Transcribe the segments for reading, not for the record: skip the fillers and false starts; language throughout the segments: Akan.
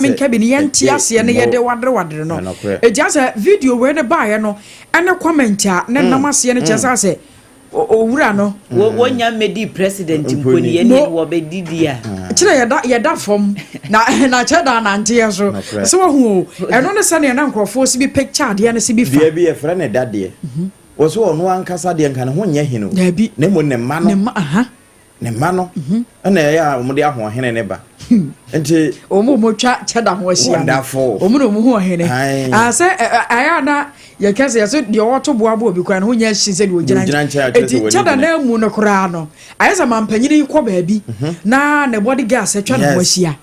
min kabini yanti ase ne yede wadre no e just video we ne bae no ene comment a ne namase ne chesa se owura no wonya medi president mponi ye ne wo be didi a kire yeda fom na cheda na ntie so hu eno ne sane na nkrofo si bi picture de ne si bi fa bia bi e fra ne dade wo so ono ankasa de nka ne ho nya hino ne mo ne ma no ne ma no na ya mo de aho hene ne ba enti omo twa cheda ho ahia omo no mo ho hene say aya na ye kase ye so de oto boabo obi kwa ne ho nya hye se de ogina enti cheda na mu no kura no aya sa mampanyini ko baabi na ne body gas atwa ne ho ahia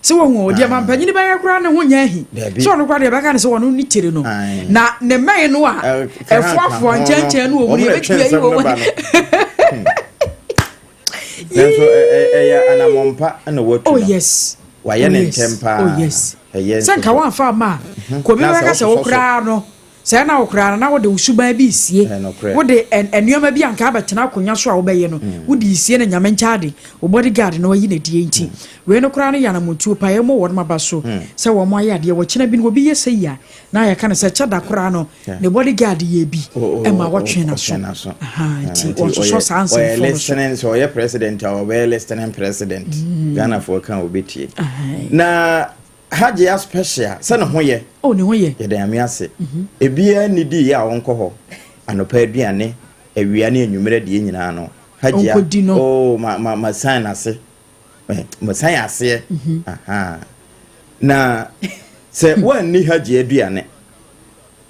se wo hu odi mampanyini ba ya kura ne ho nya hi so no kwa de ba ka ne se wo no ni tire no na ne mai no a efuafo anchanchen no omu ye betua yi wo Nenso ya anamompa na watu. Oh yes. Waye ne ntempa. Oh yes. Sanka wan fa ma. Ko bi waka se wokra no. Se na wokra na wo de usuba bi sie. Wo de enuoma bi anka abetena akonya so a wo beye no. Wo de sie na nyame nchaade. Wo bodyguard na wayi na die nti. We no kra no yana montu pa ye mo wo ma ba so. Se wo mo ayade wo kina bi no bi ye se ya. Na ya kana se chada kra no. Ne bodyguard ye bi. E ma wo twen na so. Aha, nti wo so sanse for. Listening so ye president or we listening president. Ghana for kan obetie. Na Haji a special sana ho ye o ne ho ye ye dan ame ase ebia ni di ya wonko ho anopa aduane awia ne enwumere de nyina no Haji o ma sign ase ma sign ase aha na se wan ni Haji aduane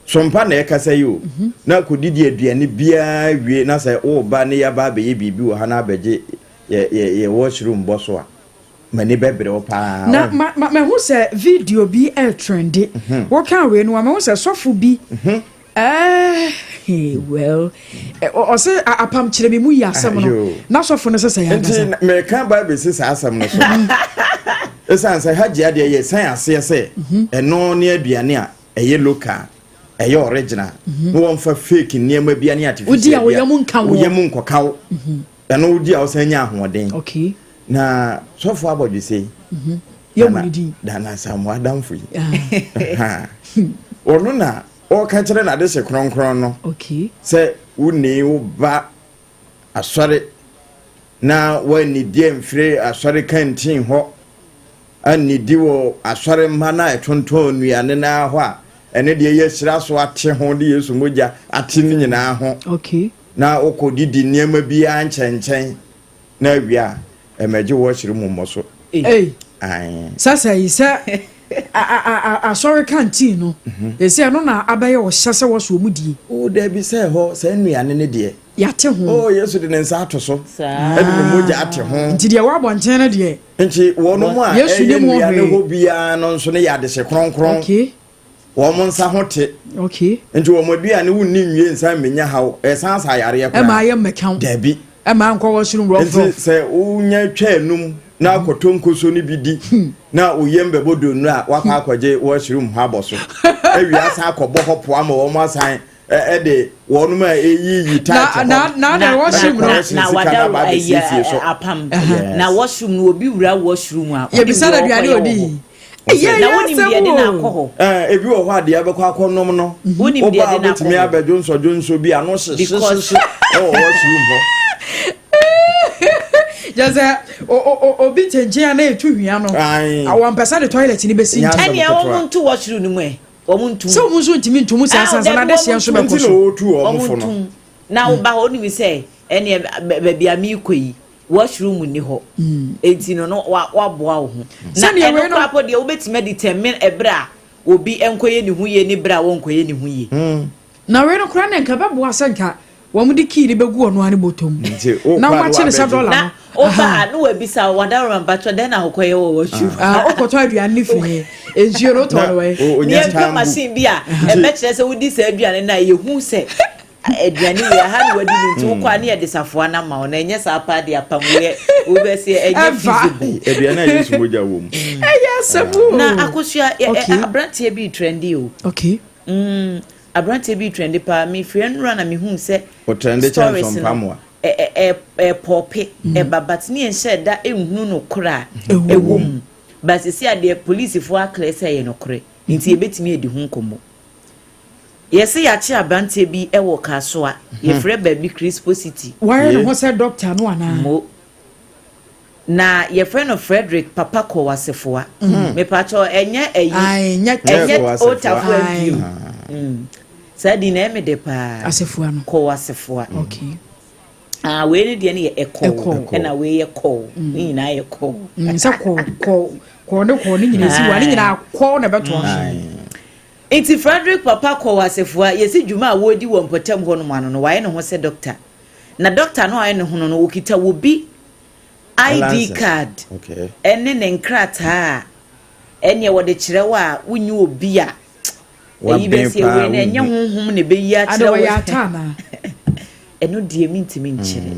sompa na ekasa yo na kodidi aduane bia wie na se o ba ne ya ba be ye bibi wo ha na abeje ye washroom boso a mani bebre opa na ma hu se video bi trendy wo kan we no ma hu se sofo bi well o se apam kire me mu yi asem no na sofo no se ya nti me kan ba be se asem no so esan se Haji ade ye san ase se eno ne aduane a eye local eye original no won fa fake niema bia ne artificial udi a wo yam nka wo yam nkokaw eno udi a wo san nya ahoden okay na sofo abodu sei yamudi dana samu adamfu ha onu na o ka kire na de se kronkron no okay se uni wo ba asore na wani die mfire asore kantin ho ani di wo asore mana etonton nuane na ho a ene de ye sira so ate ho de Yesu moja ate ni nyina ho okay na okodidi niema bi a nchenchen na wia emeje washiri mummoso ai sasa isa sorry canteen no ese no na abaye wo hyase wo so omudie o da bi se ho se nuane ne de yate ho oh Yesu de nsa atoso edi ne moja ate ho nti de wa bonten na de nti wono mu a Yesu ne mu ho bia no nso ne yade se kronkron okay wo mo nsa hote okay nti wo modua ne wunni nwie nsa menya hawo esan sa yare yakwa e ma ye mekan da bi e ma nkwa wo shirum rough nti se unya twanum na akotonkoso ni bidi na oyembe bodo nu a wakwa akwaje wo shirum ha boso awia sa akobo hopo ama wo mo asan de wonu ma eyi tight na washroom na wada apam na washroom no obi wura washroom a ye bisa da duane odi na woni bi de na akọ ebi wo ho ade abekọ akọnom no woni bi de na akọ mi abejo nso bi ano hye washroom ho jaza obi chenche na etu hwia no awon pesa de toilet ni besi ntani e wo ntu washroom no mu omuntu so mu so ntimi ntumu sasa na de hye nso beko so na oba ho ni se ene baabi ami koyi washroom ni ho enti no wa boa wo ho na eno kwapo de obetime determine ebra obi enkoye ni huye ni bra wonkoye ni huye na we no kra na nka beboa sanka wo mu dikiri begu ono ani botom na wa chine $7 na oba no we bisa wadaro mbacho den na hokoye wo washroom okoto aduane fi enjio no to we ye ka machine bia e be kire se wudi se aduane na ye hu se aduane we ha no wadi ntu kwa na ye desafoa na ma na enye sa pa de apam we we se enye visible aduane Yesu moja wo mu sabu na akosua abrantie bi trendy o okay abrantie bi trendy pa mi friend run na mi hu se o trendy chance on pamwa pope babatini ense da ehunu no kra ewom but see ade police for akle say no kore nti ebetimi edi ho nkomo yesi ya chi abante bi e wo kaso a ye frɛ baabi Crispo City why no say doctor no ana mo na ye friend of Frederick Papa ko wasefoa me pacho enye enye otafo abiu sadi na me de pa asefoa no ko wasefoa okay we ni de ne ye eko na we ye ko ni na ye ko nsa ko ne nyina si wa ne nyina ko na beto Enti Frederick Papa ko wasefoa yesi dwuma a wodi wo mpotam ho no mano no waye ne ho se doctor na doctor no waye ne ho no okita wo bi ID card okay ene ne nkrata enye wo de kirewa wunyi obi a eyi be se we na enye honhom ne be yi a kirewa ya tana eno die mintimi nchire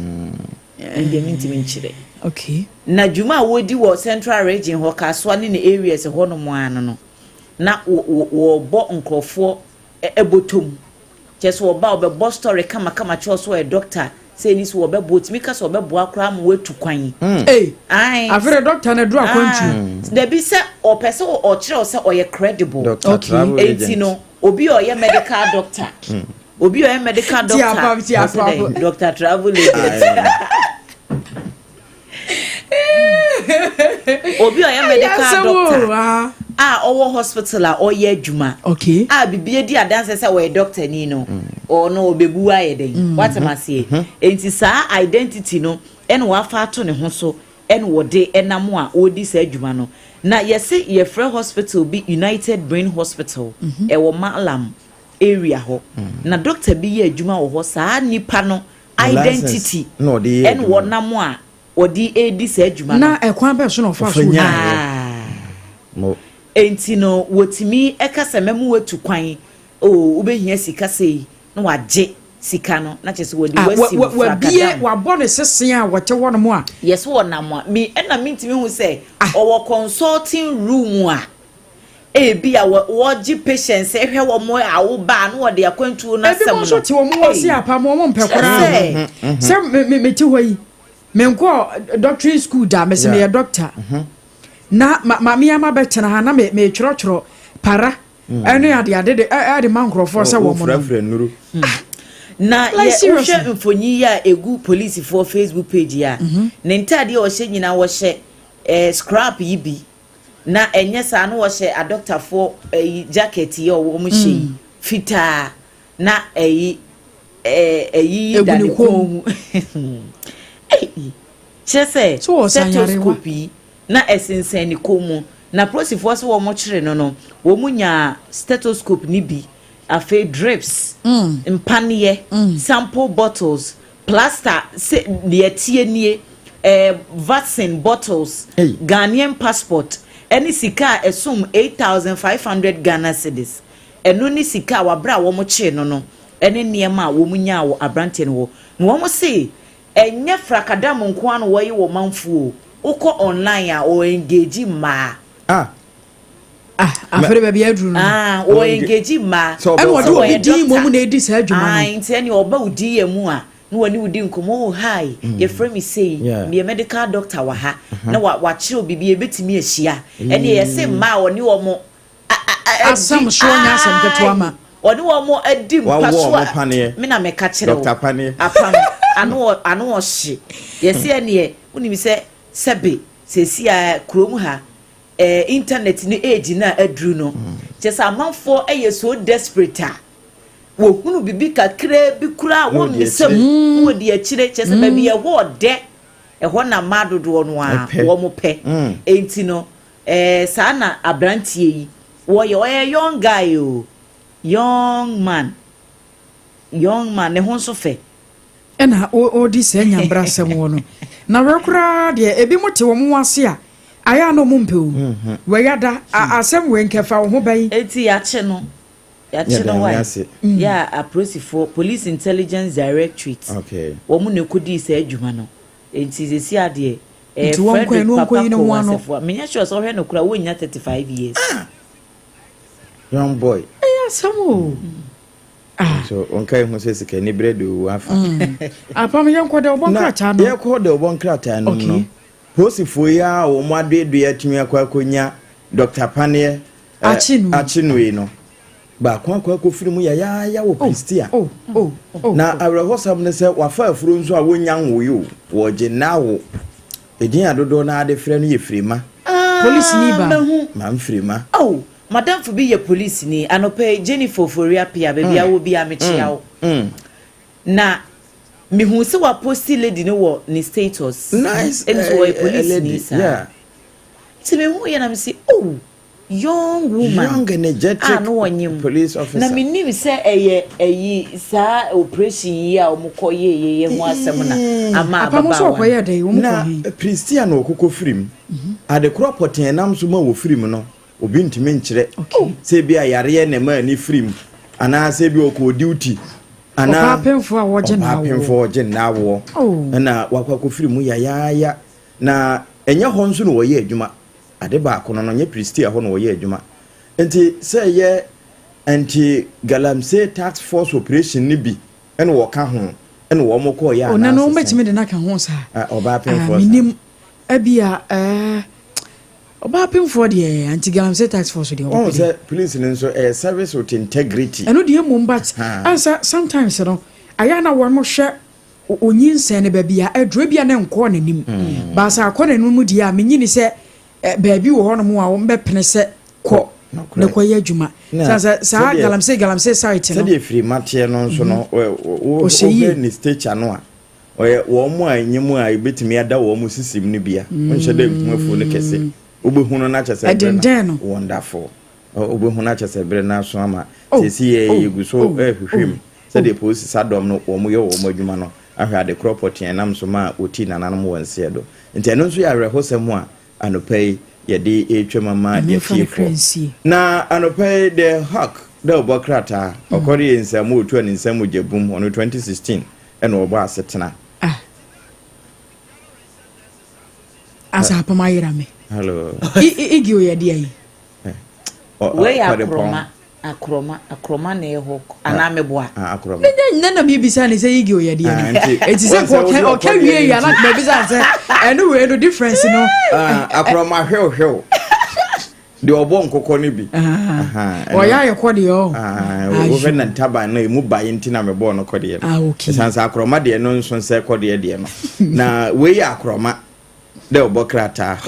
die mintimi nchire okay na dwuma a wodi wo Central Region ho kaso ne areas ho no mo ano no na wo bo nkrofo ebotom cheso wo ba obebo story kama choso e doctor say ni so wo be botimi ka so be bo akra mo wetu kwan ai afere doctor na dru akwantu there be say o person o kire say o ye credible okay enti no obi o ye medical doctor obi o ye medical doctor doctor travel agent obi o ye medical doctor owo hospital a oye adwuma okay bibie di adanse say we doctor ni no o no obebu aye den what am I say enti sa identity no ene wa fa to ne ho so ene wo de enamo a odi sa adwuma no na yesi ye free hospital bi United Brain Hospital e wo Malam area ho na doctor bi ye adwuma wo ho sa nipa no identity no de ene wo namo a odi edi sa adwuma na ekwan be so no fa so mo enti no wotimi ekasa memu wetu kwan ubehia sika sei na waje sika no na chese wodi wasi wa bie wa bone sesen a wote wono mo a yes wona mo me na mintimi hu say owo consulting room a bia woji patients ehwe wo mo a wo ba na wode akwantu na sem no so ti wo mo wasi apa mo mpekora se me ti hoyi me nko doctor school da me se me doctor na mami ama betena ha na me tworo para enu ade mankrofo se wo mo na ye hwe mfonyi ya egu police for Facebook page ya ne ntade o hye nyina wo hye scrap yi bi na enye sa no wo hye a doctor for jacket ye wo mo hye fita na dani ko chese stethoscope na esenseni komu na prosifo so wo mo kire no wo munya stethoscope ni bi afa drips mpanie sample bottles plaster de tie nie vaccine bottles Ghanaian passport any sika esum 8,500 Ghana cedis eno ni sika wabra wo mo kire no ene niema wo munya wo abrante no wo mo se enye frakadam nko an wo yi wo manfuo uko online a o engage ma afere ba bia duru o engage ma e wo de di mo mu na edi sa adwuma no nti ene oba udi yemu a na woni udi nkomo hi ye frame me say be medical doctor wa ha na wa chiro bibie betimi ahia ene ye se ma oni wo mo asam so nya asam keto ama oni wo mo adi mpaso a me na me ka kire wo Dr. Pane apam anu o hye ye se ene ye uni mi se sebe sesi a krom ha internet ni age na adru no chesa amanfo so desperate wo hunu bibi kakra bi kura wo misem wo de akire chesa ba bi ye wo de ho na madodo no a wo mo pe enti no sa na abrantie yi wo ye young guy young man ne ho so fe ena o di se nyambra sem wo no na rekura de ebi mote wo mo wase a aya no mo mpewu we yada asem we nkefa wo ho bai eti ya che no wa ya aprosifo police intelligence directorate okay wo mu ne kodi se adwuma no enti sesi ade enti won kwan no kwan no ho ano menya sure so hwe no kura wo nya 35 years young boy samo so onkai hu se sika ni bredo afa apam yen ko de obon krata no ye ko de obon krata no no posifo ya wo mo adedue atumi akwakonya Dr. Panie Achinwe no ba kwa firi mu ya wo Pristia na awrehosam ne se wafa afuro nso a wonya nwoyo wo je nawo edin adodo na ade frɛ no ye Frima police ni ba ma Frima madam for be your police ni anope Jennifer Foria Pia baby a wo bi a mechia wo na me hu se wa posti lady no wo ni status nice and so police ni sa yeah ti me hu ya na me say young woman young energetic no wanyim police officer na me nim se eyi sa operation yi a omukoye ye ho asem na ama baba so okoye dey omukoye na Pristia no okoko firim ade kropoten nam so ma wo firim no obi ntime nkyere se bi ayare na ma ni firim ana se bi okọ duty ana papemfo a woje na wo na wakwa firim ya na enye ho nso no wo ye adwuma ade ba ko no nye Pristia ho no wo ye adwuma enti se ye anti galamsey task force operation ni bi ene wo ka ho ene wo mo ko ya na no metime de na ka ho sa oba pemfo minim abia oba pemfo de anti galamsey task force de o se police ni so service with integrity eno de mo mbat answer sometimes no aya na wo mo hwe onyinse ne ba bia adro bia na nko nanim ba sa akọ nanum mu dia menyini se baabi wo hono mu a wo mbepene se kọ ne koye adwuma sa galamsey site no se de free matie no nso no wo ni stage ano a wo mo anyemu a ebetimi ada wo mo sisim ne bia nhye de mfumafu ne kese obehunu na kyese bre wonderful obehunu na kyese bre na so ama sesi ye yeguso hwehwem se de police sadom no wo mo ye wo mo adwuma no ahwa de cropot enam so ma oti nananom wonse do nti eno nso ya rehosem a anopei yede etwemama yefifo na anopei the hawk the obokrata okori ensamo otu ani nsamo jebum on 2016 eno obo asetena asa hapama yirame hello igi oyade ayi we akroma na eho ana meboa akroma nna mi bisa ne say igi oyade ayi eti se ko ka wie ya na me bisa se eno we no difference no akroma hwew de obo nkokọ ni bi oya ye kọ de o wo fe na taba na emu baye ntina me bo no kọ de no sansa akroma de no nso se kọ de no na we ya akroma de obokrata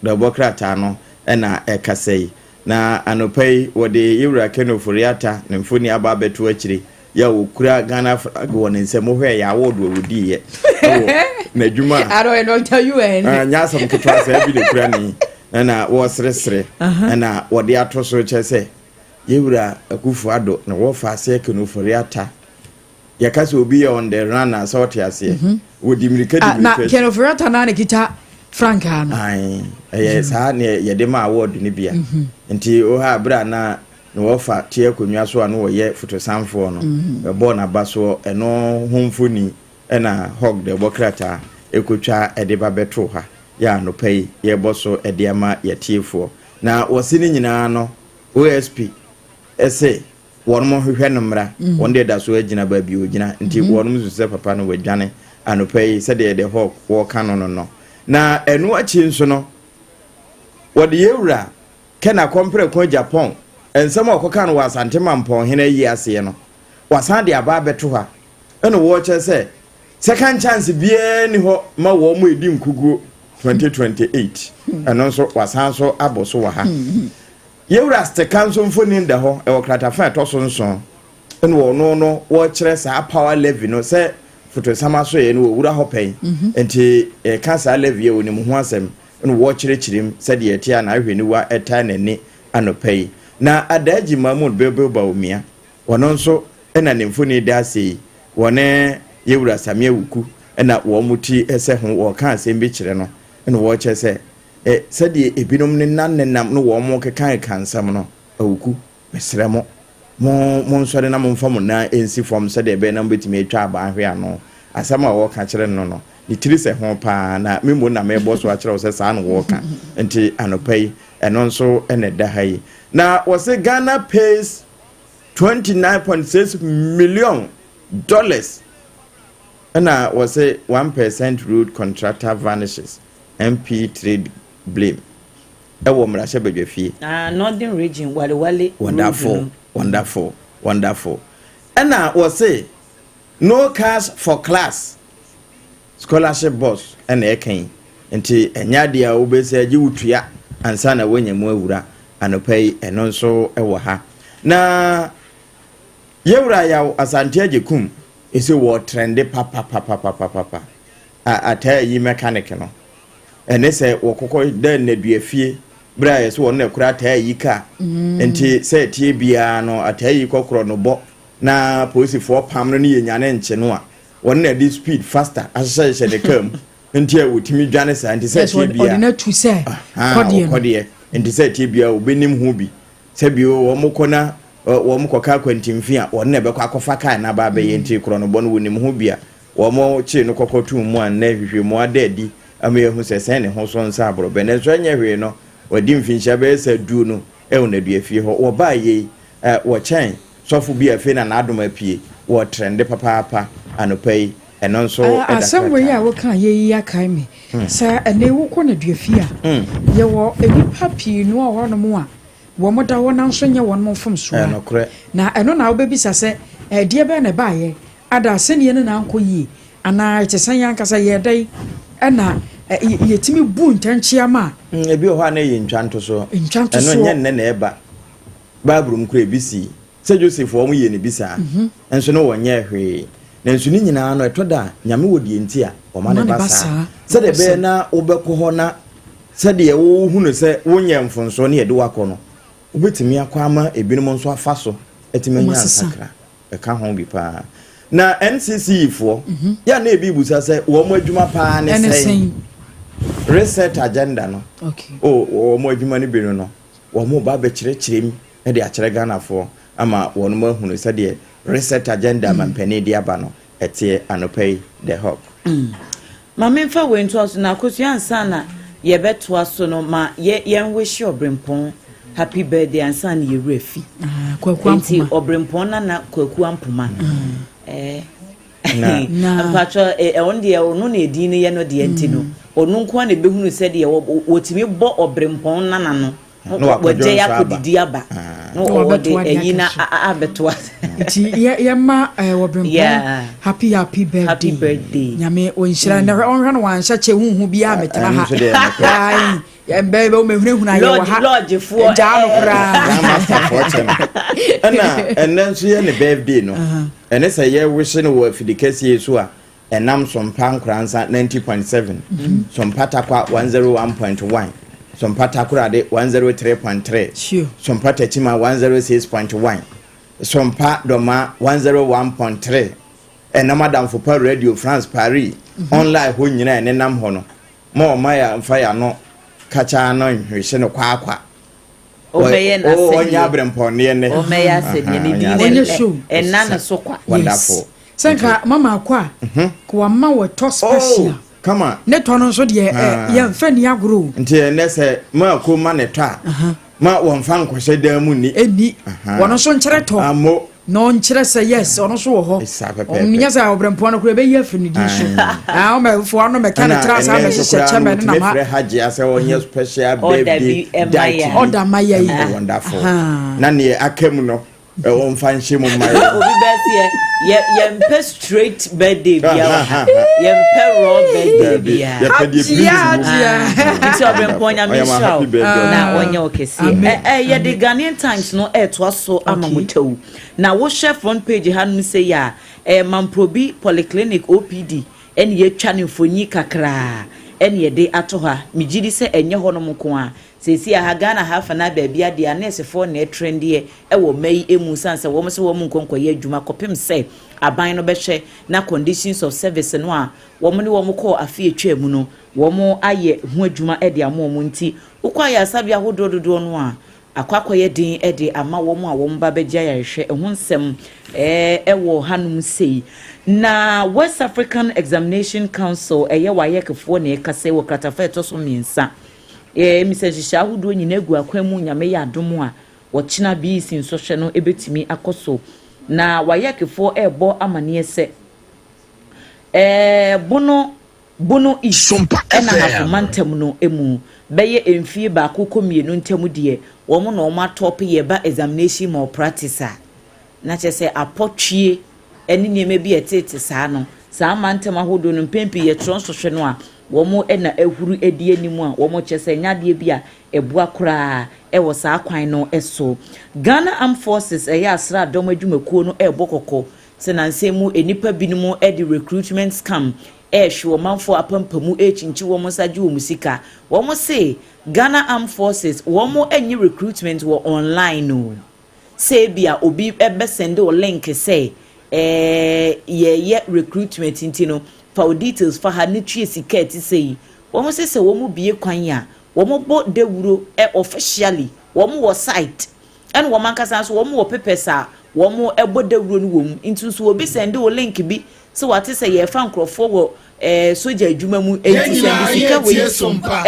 de obokrata no na ekasei na anopai wode yewra kenoforiata ne mfoni aba beto akire ya okura Ghana flag won nsem hwe ya award wodi ye na djuma I don't know tell you nya some kitwa say bi de kura ni na wo sresre na wode atoso chese yewra akufu ado na wo fa ase kenoforiata ya kase obi ya on the run as out ase wodi mirika na kenoforiata na ne kita Franka no ai sa ne yede ma award ni bia nti o ha bra na wo fa tie konwa so no wo ye fotosanfo no e bo na baso eno homfoni na hog de bokrata ekotwa ede ba beto ha ya no pay ye boso ede ama ye tiefo na wosini nyina no OSP ese wonmo hwehwe no mra wonde da so agina ba bi ogina nti wonmo zuse papa no wadwane anopay se de hog wo kanono no na enu achi nso no wode yewura kena kompre ko Japan ensem okoka no wasante mampon hena yi ase no wasan de aba beto ha eno wo che se second chance bie ni ho ma wo mo edi nkuguo 2028 eno nso wasan so aboso wa ha yewura stekanso mfoni nda ho e wokrata fa toso nso eno wo no wo kire sa power level no se foto sama so ye no wura hopen enti cancer level ye woni mu ho asem no wo kirekirim se de etia na ahweni wa eta nani anopai na adaji mamud bebeba omia wono nso ena nemfoni da sei wone yewura samia wuku ena wo muti ese ho wo kan asem bi kire no eno wo che se se de ebinom ne nannam no wo mo kekan kansam no awuku mesremo mo nsore na mo mfam na ensi form se de be na mbetimi atwa aba ahwe ano asama wo ka kire no no ni trise ho pa na memo na me boso a kire wo se sa no wo ka enti anopai eno nso ene da hai na wo se Ghana pays $29.6 million and wo se 1% road contractor vanishes MP trade blame ewo mrashe bedwafie northern region wale wonderful and was say no cash for class scholarship boss and eken nti enya dia obese agi wutua ansa na wanyemu awura anopai eno nso ewo ha na yewura yaw asante agekum ese wo trende papa atayi mechanic no ene se wokoko dan na duafie bra yeso won na kura atayi ka nti se tie bia no atayi kokoro no bo na polisifoɔ pam no ne yɛnyane nche no a won na di speed faster asese de kam nti a wotimi dwane sa nti se tie bia ordinary to say kodie nti se tie bia obenim ho bi se bi wo mokona wo mokoka kwantimfi a won na bɛkɔ akɔfa kai na ba bɛyɛ nti koro no bo no wonim ho bia wo mo chi no kokotu mu an na hwehwe mu adadi ama yehu se sen ne ho so nsa abro be na so anya hwe no wadi mfinhya be sa du no na duafie ho wo ba ye wo chen sofu bi afi na adom apie wo trend papa anopai eno nso asem we ya wo kan ye akai me sa ene wo ko na duafie a ye wo enipa pii no a hono mu a wo moda wo na nso nye won mo fom so na eno na wo bebisa se die be na ba ye ada se ne na anko yi ana chesan yankasa ye dai ana yetimi bu ntanchia ma ebi o ha na ye ntwanto so eno nye nne na eba babrum kura ebisi se Joseph wo mu ye ne bisa enso no wonye hwe na enso ni nyina no etoda nyame wodi enti a o ma ne basa se de be na obekọ ho na se de wo hu no se wonye mfonso ne ye de wakọ no obetimi akọ ama ebinom nso afa so etimi nya sakra e ka ho bi pa na NCC fo ya na ebi busa se wo mo adwuma pa ne sei reset agenda no okay wo mo adwuma ne bi no wo mo ba be kirechirem e de akire Ghana fo ama wonu ma hunu se de reset agenda mampani de aba no etie anopai the hawk ma memfa we nto aso na akosu ansa na ye beto aso no ma ye wish obrempon happy birthday ansa na ye refi kwaku ampuma obrempon na kwaku ampuma na pacho on de onu na edi ne ye no de enti no onu nko na behunu se de wotimi bo obrempon na no wajje ya kodidi aba no wode eyina abetwa ti ye ma obrempon happy birthday nyame onhira na onhwa no wanhya che huhu bia metena ha bebe o mehunehuna ye wa ha lodge fo ja no kra master fortune and so ye ne birthday no ene say ye wish no wo afidikasi yesu a enam sompa nkransa 90.7 sompa takwa 101.1 sompa takura de 103.3 sure sompa tachima 106.1 sompa doma 101.3 enama damfo pa radio France Paris online ho nyina ene nam ho no mo maya mfa ya no kacha no nhwehye no kwakwa obeye na se onya brempon ne o meya se ne di ne enana so kwa wonderful senka mama akwa kwa ma wo to special come on ne to no so de ye mfa ni agro nti ne se ma ko ma ne to ma wo mfa nkohye da mu ni eni wono so nkyere to amo no nkyere se yes ono so wo ho onya sa obrempon no kura be ye afini di so o me fo no me kan tra sa me hye cheme ne na ma haji ase onye special baby order maya yi wonderful na ne akam no o mfa nhye mu mai obi bese ye mpe straight birthday bia ye mpe raw birthday bia it's obrempon ya me show na onye okesi ye the Ghanaian Times no to aso amamutewu na wo share front page hanu say ya mamprobi polyclinic OPD en ye twa ne mfonyi kakra en ye de ato ha migidi se enye hono mko a sesi a Ghana hafa na baabia de nurse for na trend ye wo mai emu sanse wo mo se wo nkonko ye adwuma kopem se aban no behwe na conditions of service no a wo mo ne wo mo ko afi etwa mu no wo mo aye hu adwuma de amo mo nti ukwa ya sabia hodododo no a akwakoye din de ama wo mo a wo mba begya ya hwe ehun nsem wo hanum sei na West African Examination Council eye wayekefo na ekase wo kratafa etoso miensa message shahudo nyina gu akwamu nyame ya adom a wochina bi sin sohwe no ebetimi akoso na wayekefo ebo amane se bono bono isu ena hafomantem no emu beye emfie ba akoko mienu ntemu de wo mo na o ma top ye ba examination mo practice na chese apotwie eni nieme bi etete saa no saa mantem ahodo no mpempi ye tronsohwe no a wo mo ena ehuru edi animu a wo mo chese nyade bi a ebua kura wo saa kwan no eso Ghana Armed Forces eya asra dom adwumakuo no ebokoko senansemu enipa binumu edi recruitment scam hwe manfo apampamu echinchi wo mo saje wo musika wo mo say Ghana Armed Forces wo mo enyi recruitment wo online no say bia obi ebe send o link say ye recruitment intino for details for ha ni twie sika ti say wo mo say wo mo bie kwan ya wo mo bo dewuro officially wo mo wo site and wo mankasa so wo mo wo pepesa wo mo ebo dewuro no wo mu into so obi send o link bi so what say ye fa nkrofo wo soja adwuma mu enti send sika we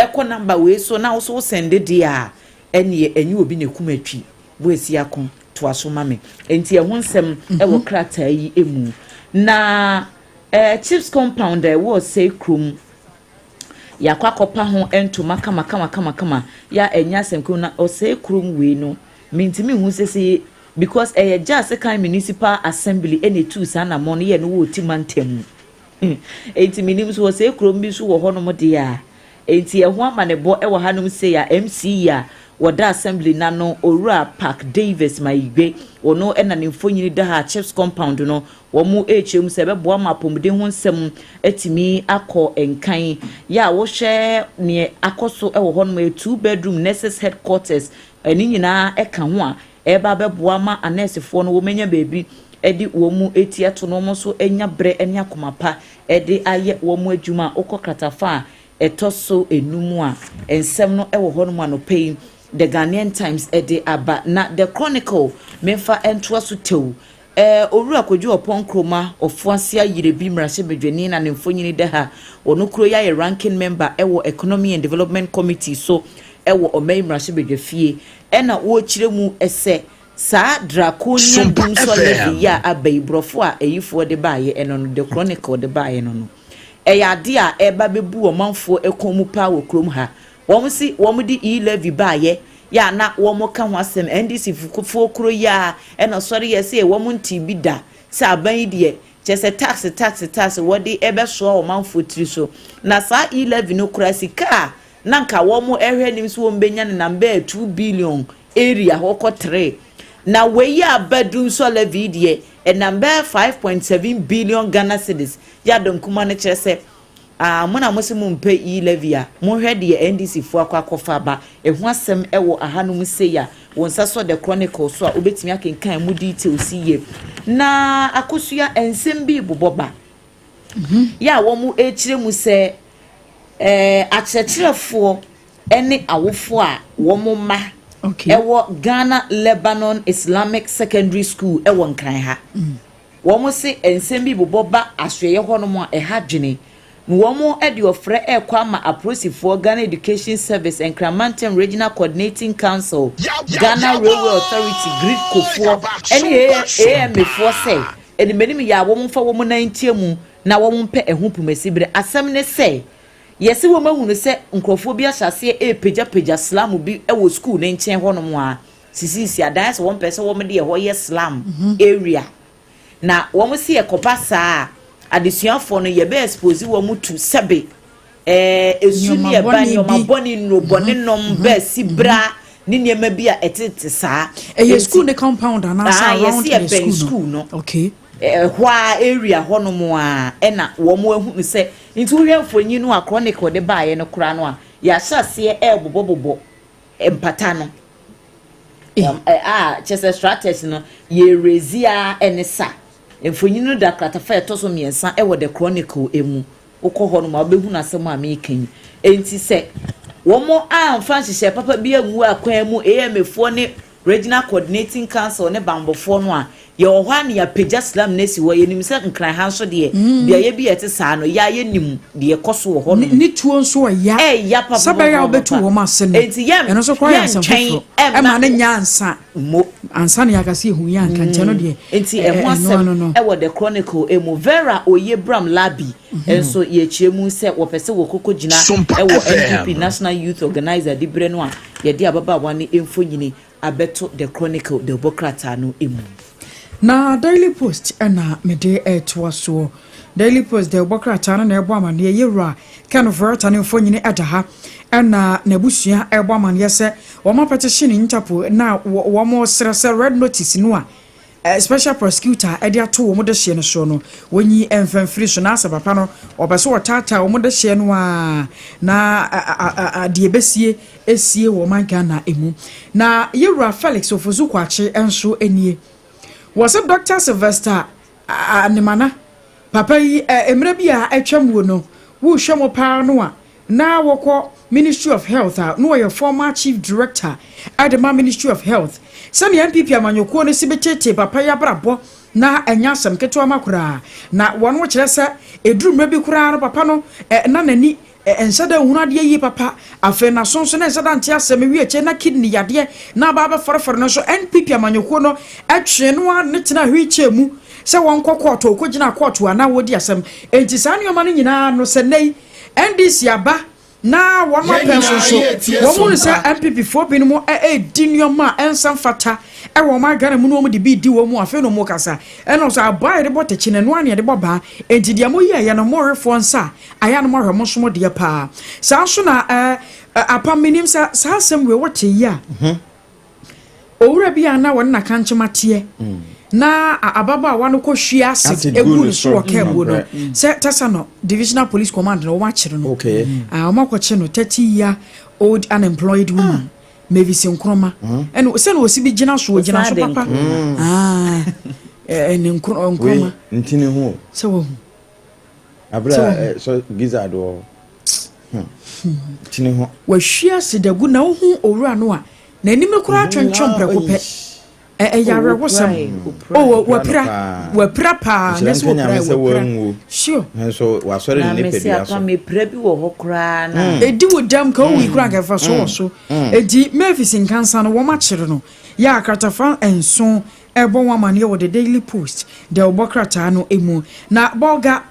eko number we so na so send dia ene enyi obi ne kumatwi bo esi akon to aso mame enti ehun nsem wo krata yi emu na chiefs compound wo say krum ya kwakopa ho entoma kama ya enya semku na o say krum we no mintimi hu sese because just kind municipal assembly any two sana mon ye no wo timantem enti minim so say krum bi so wo hono mo de a enti ehu amanebo wo hanum say ya MC ya wada assembly na no Owura Park Davis Maigbe ono ena ne mfonyini da ha chiefs compound no wo mu echem se bebo amapomde ho nsem atimi akọ enkan ya wo hwe ne akoso wo ho no 2 bedroom nurses headquarters eni nyina eka ho a eba bebo ama anesefo no wo menya baby edi wo mu etiato no mo so enya bre eni akomapa edi aye wo mu adwuma okokratafa etoso enumu a ensem no wo ho no anopei the Ghanaian Times ede aba na the Chronicle mefa entwa so tew Owura Kwadwo Opon Kroma ofuasia yirebi mrahye bedwani na ne mfonyini de ha ono kro ya ranking member ewo Economy and Development Committee so ewo omei mrahye bedwafie ena wo kiremu ese sa draconian doom so level ya abai brofo a eyifo de baaye eno no the Chronicle de baaye no eya de a eba bebu omanfo ekomu pa wo krom ha womu di e-levy baaye ya na womu ka ho asem NDC fukufo kro ya ena sori ye se womu ntibi da se aban die chese tax wodi ebe so omanfo tiri so na sa e-levy no kra sika na nka womu ehwe nim so wombenya na namba 2 billion area hoko 3 na we ya bedroom so levy die namba 5.7 billion Ghana cedis ya don kuma ne chese mona mosimu mpe e-levy a mohwe de NDC fu akwakofa ba ehu asem ewo ahanum se ya wonsa so the Chronicle so a obetimi akenkan mu details ye na akosua ensem bi boboba ya wo mu echire mu se akyerɛkyerɛfoɔ ene awofo a wo mu ma ewo Ghana Lebanon Islamic Secondary School ewo nkran ha wo mu se ensem bi boboba ahweye ho no mu eha dwene Nwomo edi ofre ekwa ma aprosifo Ghana Education Service and Kramantam Regional Coordinating Council Ghana Railway Authority Grid Kofo eni AMFo say eni menim ya wo mfa wo mu nantiemu na wo mpe ehupumesibre asem ne say yesi wo mahunu se nkrofo bi ahyase peja slam bi ewo school ne nchen honom a sisisi adan se wo mpe se wo mde ye ho ye slam area na wo mu se ekopa saa adisuafo no ye be expose wo mutu sebe esuni e ba nyoma boni no boni nom be sibra ni niema bi a etete saa ye school ne compound ana around the school no okay hwa area hono mo a ena wo mo ehunu se nti hwemfo nyi no a Chronicle de baaye no kura no a ya hyase bobobobo empata no chese strategy no ye rezia enesa emfonyinu da kratafa etoso miensa ewo the Chronicle emu ukoho no ma behunu asem a mekan enti se wo mo amfa hyehyɛ papa bi amu akwan mu emefo ne regional coordinating council ne bambofo no a ye wo hwa ne ya pagya slam nesi wo ye nim se nkran ha so de bia ye bi yete saa no ya ye nim de koso wo ho no ni tuo nso ya ya papa sabaya obetu wo ma se no eno so kwa ya asem e ma ne nyansa mo ansa ne yakase hu ya nka nche no de enti e ho asem e wo the chronicle e mo Vera Oyebram Labi enso ye chiemu se wo pese wo kokogina e wo NPP National Youth Organizer di bre no a ye di ababa wane emfonyini abeto the chronicle the bokrata no emu na Daily Post na mede etwaso Daily Post the bokrata no na ebo amane yewura kanofrata ne mfonyini adaha na nebusua ebo amane se wo mapetishini ntapo na wo mo srese red notice no a special prosecutor edia to wo de hye no so no wonyi emfamfiri so na asabapa no obeso wotata wo de hye no a na de besie esie wo manka na emu na yewura Felix Ofozu kwache enso enie was a Dr. Sylvester animana papa yi emre bia atwam wo no wo hwemo pa no a na woko Ministry of Health no your former chief director at the Ministry of Health some MPP amanyoko no sibechete papa ya brabo na anyasam keto amakura na won wo kire se eduru mrabi kura no papa no na nani ensada hunade yi papa afe na sonso na ensada ntia asem wi eche na kidney yade na baba forfor no so NPP amanyoko no atwe no a ne tena hwiche mu se won kokkoto okogina koto ana wodi asem enti sanioma no nyina no se nei NDC aba na one more person so one say MPP 4 bi no mo dinioma ensam fata e wo ma Ghana mu no mo de bi di wo mu afi no mo kasa e no so abai de bote chine no ane de boba enti de mo ye no mo refo nsa aya no mo hwe mo so mo de pa sa so na apa minim sa asem we wote ya owura bi ana won na kanchemate na ababa wano ko hwia acid eguru so okebo no se tasa no divisional police command no wa kire no okay omakoche no 30-year old unemployed woman Mavis Nkroma and se no osi bi gina so papa Nkroma ntini ho se wo abra so gizzard o ntini ho wa hwia acid egu na wo hu owura no a na enime kura atwentwom preko pe yare wosam wapira pa neso wapira sure so wasore ne pedi aso na me pra bi wo hokra na edi wo dam ka wo ikura ka fa so edi Mavis nkansa no wo ma kire no ya akratafa enso ebo wamane wo the Daily Post the obokrata no emu na boga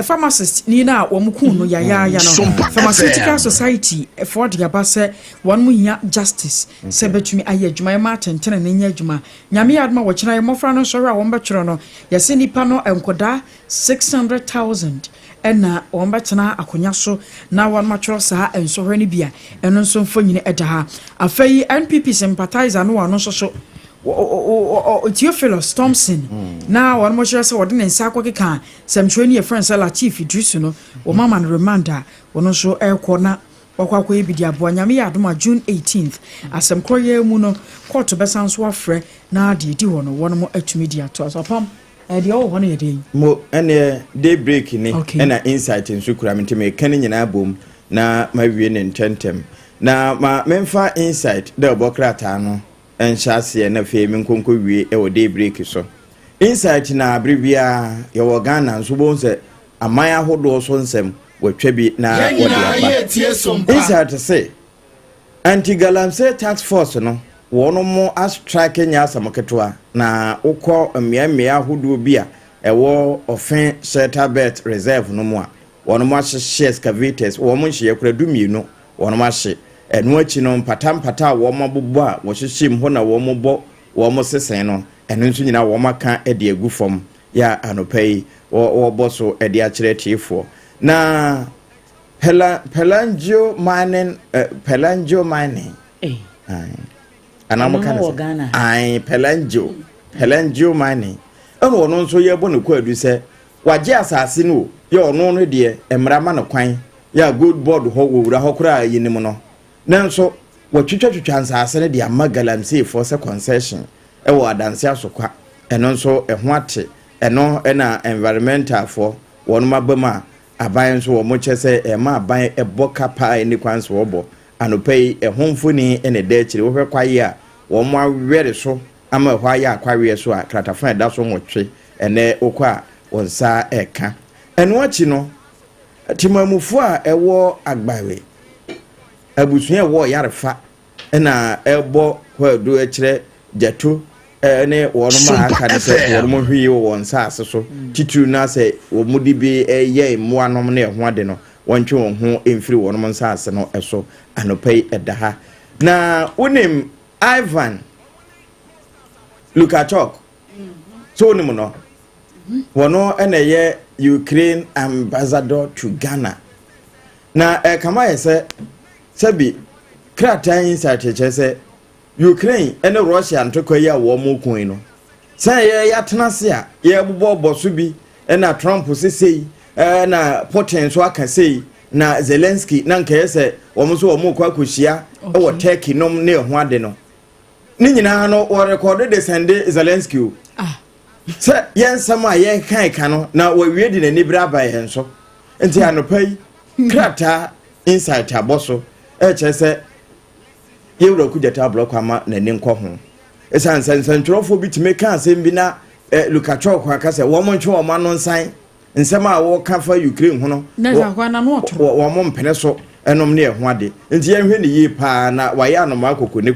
pharmacist ni na wo mku no ya no pharmaceutical society for the abase one mu nya justice se betumi aye adwuma ma tentene ne nya adwuma nyame adma wo kira mofra no so ra wo mbetwero no yese nipa no enkoda 600,000 ena wo mbetena akonya so na won matwero saa ensohwe ne bia eno nso mfonyine eda ha afei NPP sympathizer no wano so Theophilus Thompson na one more sure say what den nsa akokeka semtweni e friend sala chief Idrisu no wo mama no remanda wono so ekona wakwakwa ebidi aboa nyame ya adoma June 18th asem kroye mu no court besanso afre na de di ho no wono mo atumi dia to asopam de o hono ye dey mo ene day break ni ena insight nso kura menteme kan nyina bom na mawie ne ntentem na ma memfa insight de obokrata no enhyase na femi nkonko wie e wo day break so insight na abribia ye wo Ghana nso bo nse amaya hodo so nsem watwa bi na wodi insight say anti-galamsey task force no wono mo strike nya asamoketwa na ukọ mmea hodo bi a ewo ofen shelter belt reserve no mo a wono mo ahye excavators wo mo hye yakura dumienu wono mo ahye enu achi no mpata wo mabobọ a wo hyehyem ho na wo mobọ wo mo sesen no enu nso nyina wo maka e de agu fom ya anopai wo boso e de akire tiefo na pelangio mining anamoka ai pelangio mining enu wono nso ye bo ne kwa adu se waje asase no ye ono no de emrama no kwan ya good board ho wura ho kura yinim no nanso watwitwa nsase ne de amagalamsey for se concession e wo adanse asokwa eno nso eho ate eno na environmental for won mabama aban nso wo mo chese e ma aban e boka pa ni kwanso wo bo anopai ehomfoni ene da chire wo hwekwaye a wo mo awere so ama hwa ya akwawe so a kratafan da so nwotwe ene okwa wonsa eka eno achi no timamufu a ewo agbawe abusun ewo yarefa na ebo kwadu ekire jato ne wono ma aka ne se wono mo hwie wonsa ase so tituru na se wo mudi bi ye mo anom na ho ade no wonche won ho emfiri wono mo nsa ase no eso anopai edaha na unim Ivan Lukachok so unim no wono ene Ukraine ambassador to Ghana na kama yese sabi krata insert chese Ukraine ene Russia ntoko ya wo mo kun no say ya tenase a ye bobo so bi na Trump sesei na Putin so aka sei na Zelensky na nka yese wo mo so wo mo kwa koshia e wo Turkey nom ne ho ade no ni nyina no wo record de sende Zelensky se yen sama ye kan no na wo wie di na nibra ba ye nso enti anopai krata inside aboso chese ye wura ku jeta block ama na ni nkɔ ho esan sentrofo bi time kan asem bi na Lukachok aka se wo mo ntwe wo ma no nsan nsema a wo ka fa Ukraine ho no na za kwa na no to wo mo mpene so enom ne ho ade enti ye hwe ne yi pa na wa ya no ma kokone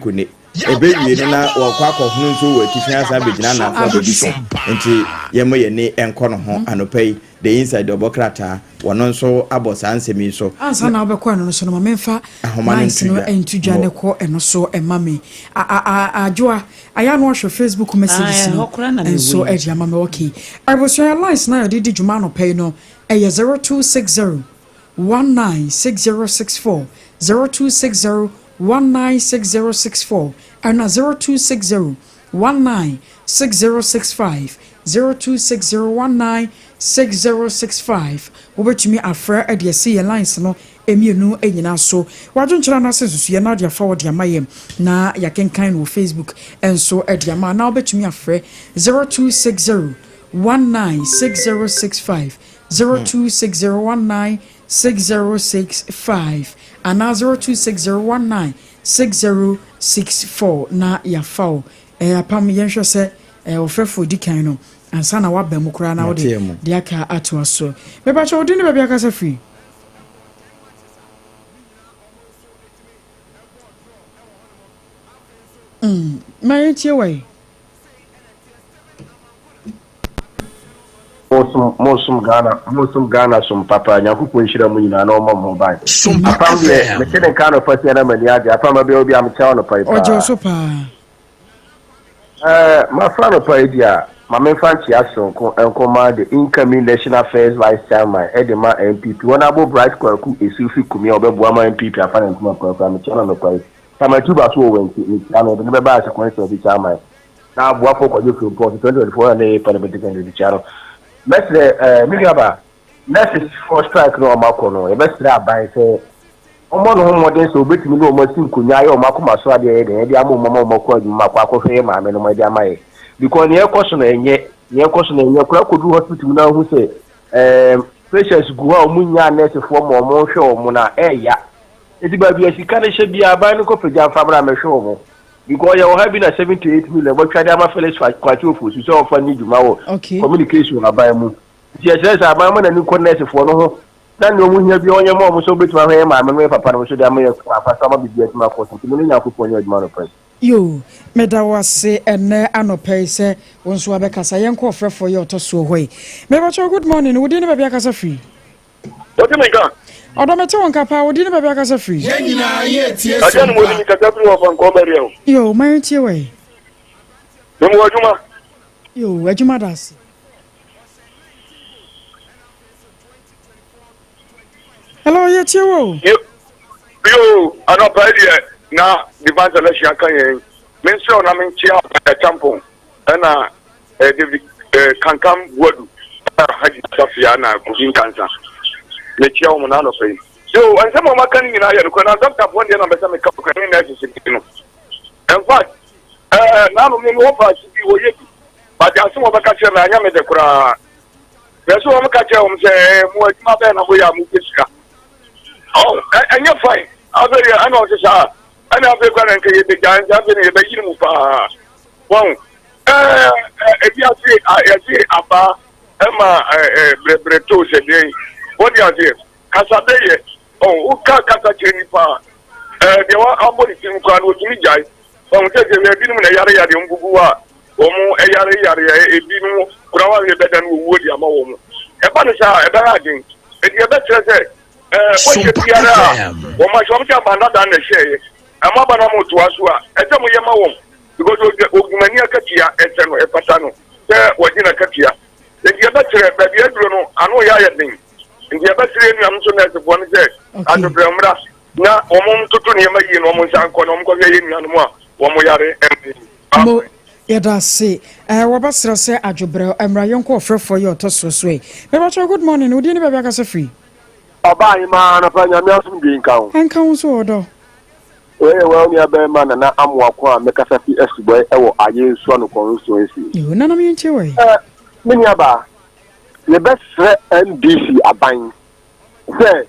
ebe wie no na wo kwa akɔhunu nso wo atifi asa begina na afɔ bi so enti ye mo ye ne enko no ho anopai the inside of Bokrata wono nso abosa ansemi so ansa na obekɔ no so no memfa nice no entudwa ne kɔ eno so emame ajoa aya no hwe Facebook messages no enso eji amame okay aboso ya lines na yodi djuma no pay no 0260 196064 0260 196064 and 0260 196065 0260196065 wobetumi afra ade see your lines no emienu enyina so wadwonkyera na sesusu ye na ade afa wode amayem na yakenkan no Facebook enso ade ama na wobetumi afra 0260 196065 0260196065 and 0260196064 na yafao apam yenhwe se ofrefo dikan no ansa na waba mu kura na wode de aka ato aso meba cha odini bebia kasa free mayetie wai Mosum Ghana some papa nyakupo nshira mu nyina na o mo ban apam de me keden kan of person na mani ade apam be obi am cha no pai pa ojo so pa my friend of idea my main fancy action enko ma the incoming national affairs vice chairman edema MPP wona bo bright kwaku esufi kumi obebo ama MPP afana nkuma kwaku am cha no pai sama tuba so wenti ni chano de be ba sequence of chairman na bo afọ kwajo fi report 2024 na parliament candidate charo Mestre Miriaba next for strike no amako no e bestre aban se omo no modern so betimi no mo sin kunya ye omako maso ade ye de amo mama omako aduma akwakohwe ma me no mo de amaye because ne ekoso na enye kura kodu hospital na hu se patients go a omunya nurse fo mo hwe omo na eya eti ba bi asika ne hye bia aban no ko pagya fabra me hwe omo because you have been a 78 million but try to fellows kwacho fu so of ni djuma wo communication aban mu ti ese sa aban mu na ni connect fo no ho na no mu hia bi onye mo so betu ahwe ma me papa no so de am ye afa sama bi bi ma ko so ni nya ko ponyo djuma no press yo medawase ene anopai se wonso abekasa yenko frefo ye otoso hoi mebacho good morning wodi ne bia kasa free wodi me ga odomete won kapa wodi ne bia kasa free yenyina ye tie so ajan mo ni kasa free wo fan ko bari o yo man tie we mo aduma yo aduma das hello ye tie wo yo anopai dia na defense election kan yen men so na men chia tampon na David kankam wadu haji safia na kujin kansa me chia o na no fe so an sama makan ni na ya ko na doctor one day na be me ka ko ni na ji no in fact na no me no pa si bi wo ye ba ja so mo ba ka chia na anya me de kura be so mo ka chia o mo se mo ma be na bo ya mo kesika oh anya fine abere ana o se sa ana afi kwa nke ye de jan jan ne be yiri mu pa won ebi ase aba ema breto se dey wodi ase kasa de ye o ka kasa cheni pa de wa ambodi tin kwa no tumi jai on te je be binu na yare ngugu a omu yare ebinu kura wa be dan wo di ama wo mu e ba no sha e ba hadin e di e be trese o je biara o ma shom ta banda dan na sheye ama ba na mo to aso a e te mo ye ma wo because ogumani akatia e te no e pata no te wodi na katia e di e be tre ba bi aduro no ano ya ye din ndi e be tre nu am so na se fo no se adobra mra na omum tutu ne ma yi no omum san ko no omko ye ni anu a wo mo yare mo yada se wabasra se adwobrɛ emra yonko ofrefo ye otoso so e beba good morning odi ni beba ka se free Oba ima na pa nyame asum bi nkan. Nkan so odo. We ni abe ma na amwa kwa mekasa fi esugbo ewo aye nsu anu constituency. Yo na mi nche we. Mini aba. Le best NDC aban. Say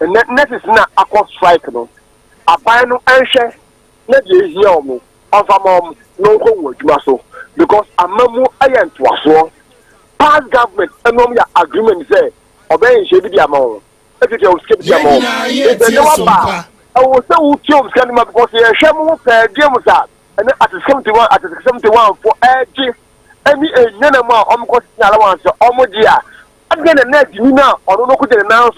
net is na akọ strike no. Aban no enhwe na de ehia omo. Ofa mom no ko woduma so because amamu ayentoaso. Past government enom ya agreement say obey she bi amawo. If you skip the amount, I will say who kills Canada because you share more per games and at the 71 for edge any nenema almost allowance almost year. I'm going to net you now or no could announce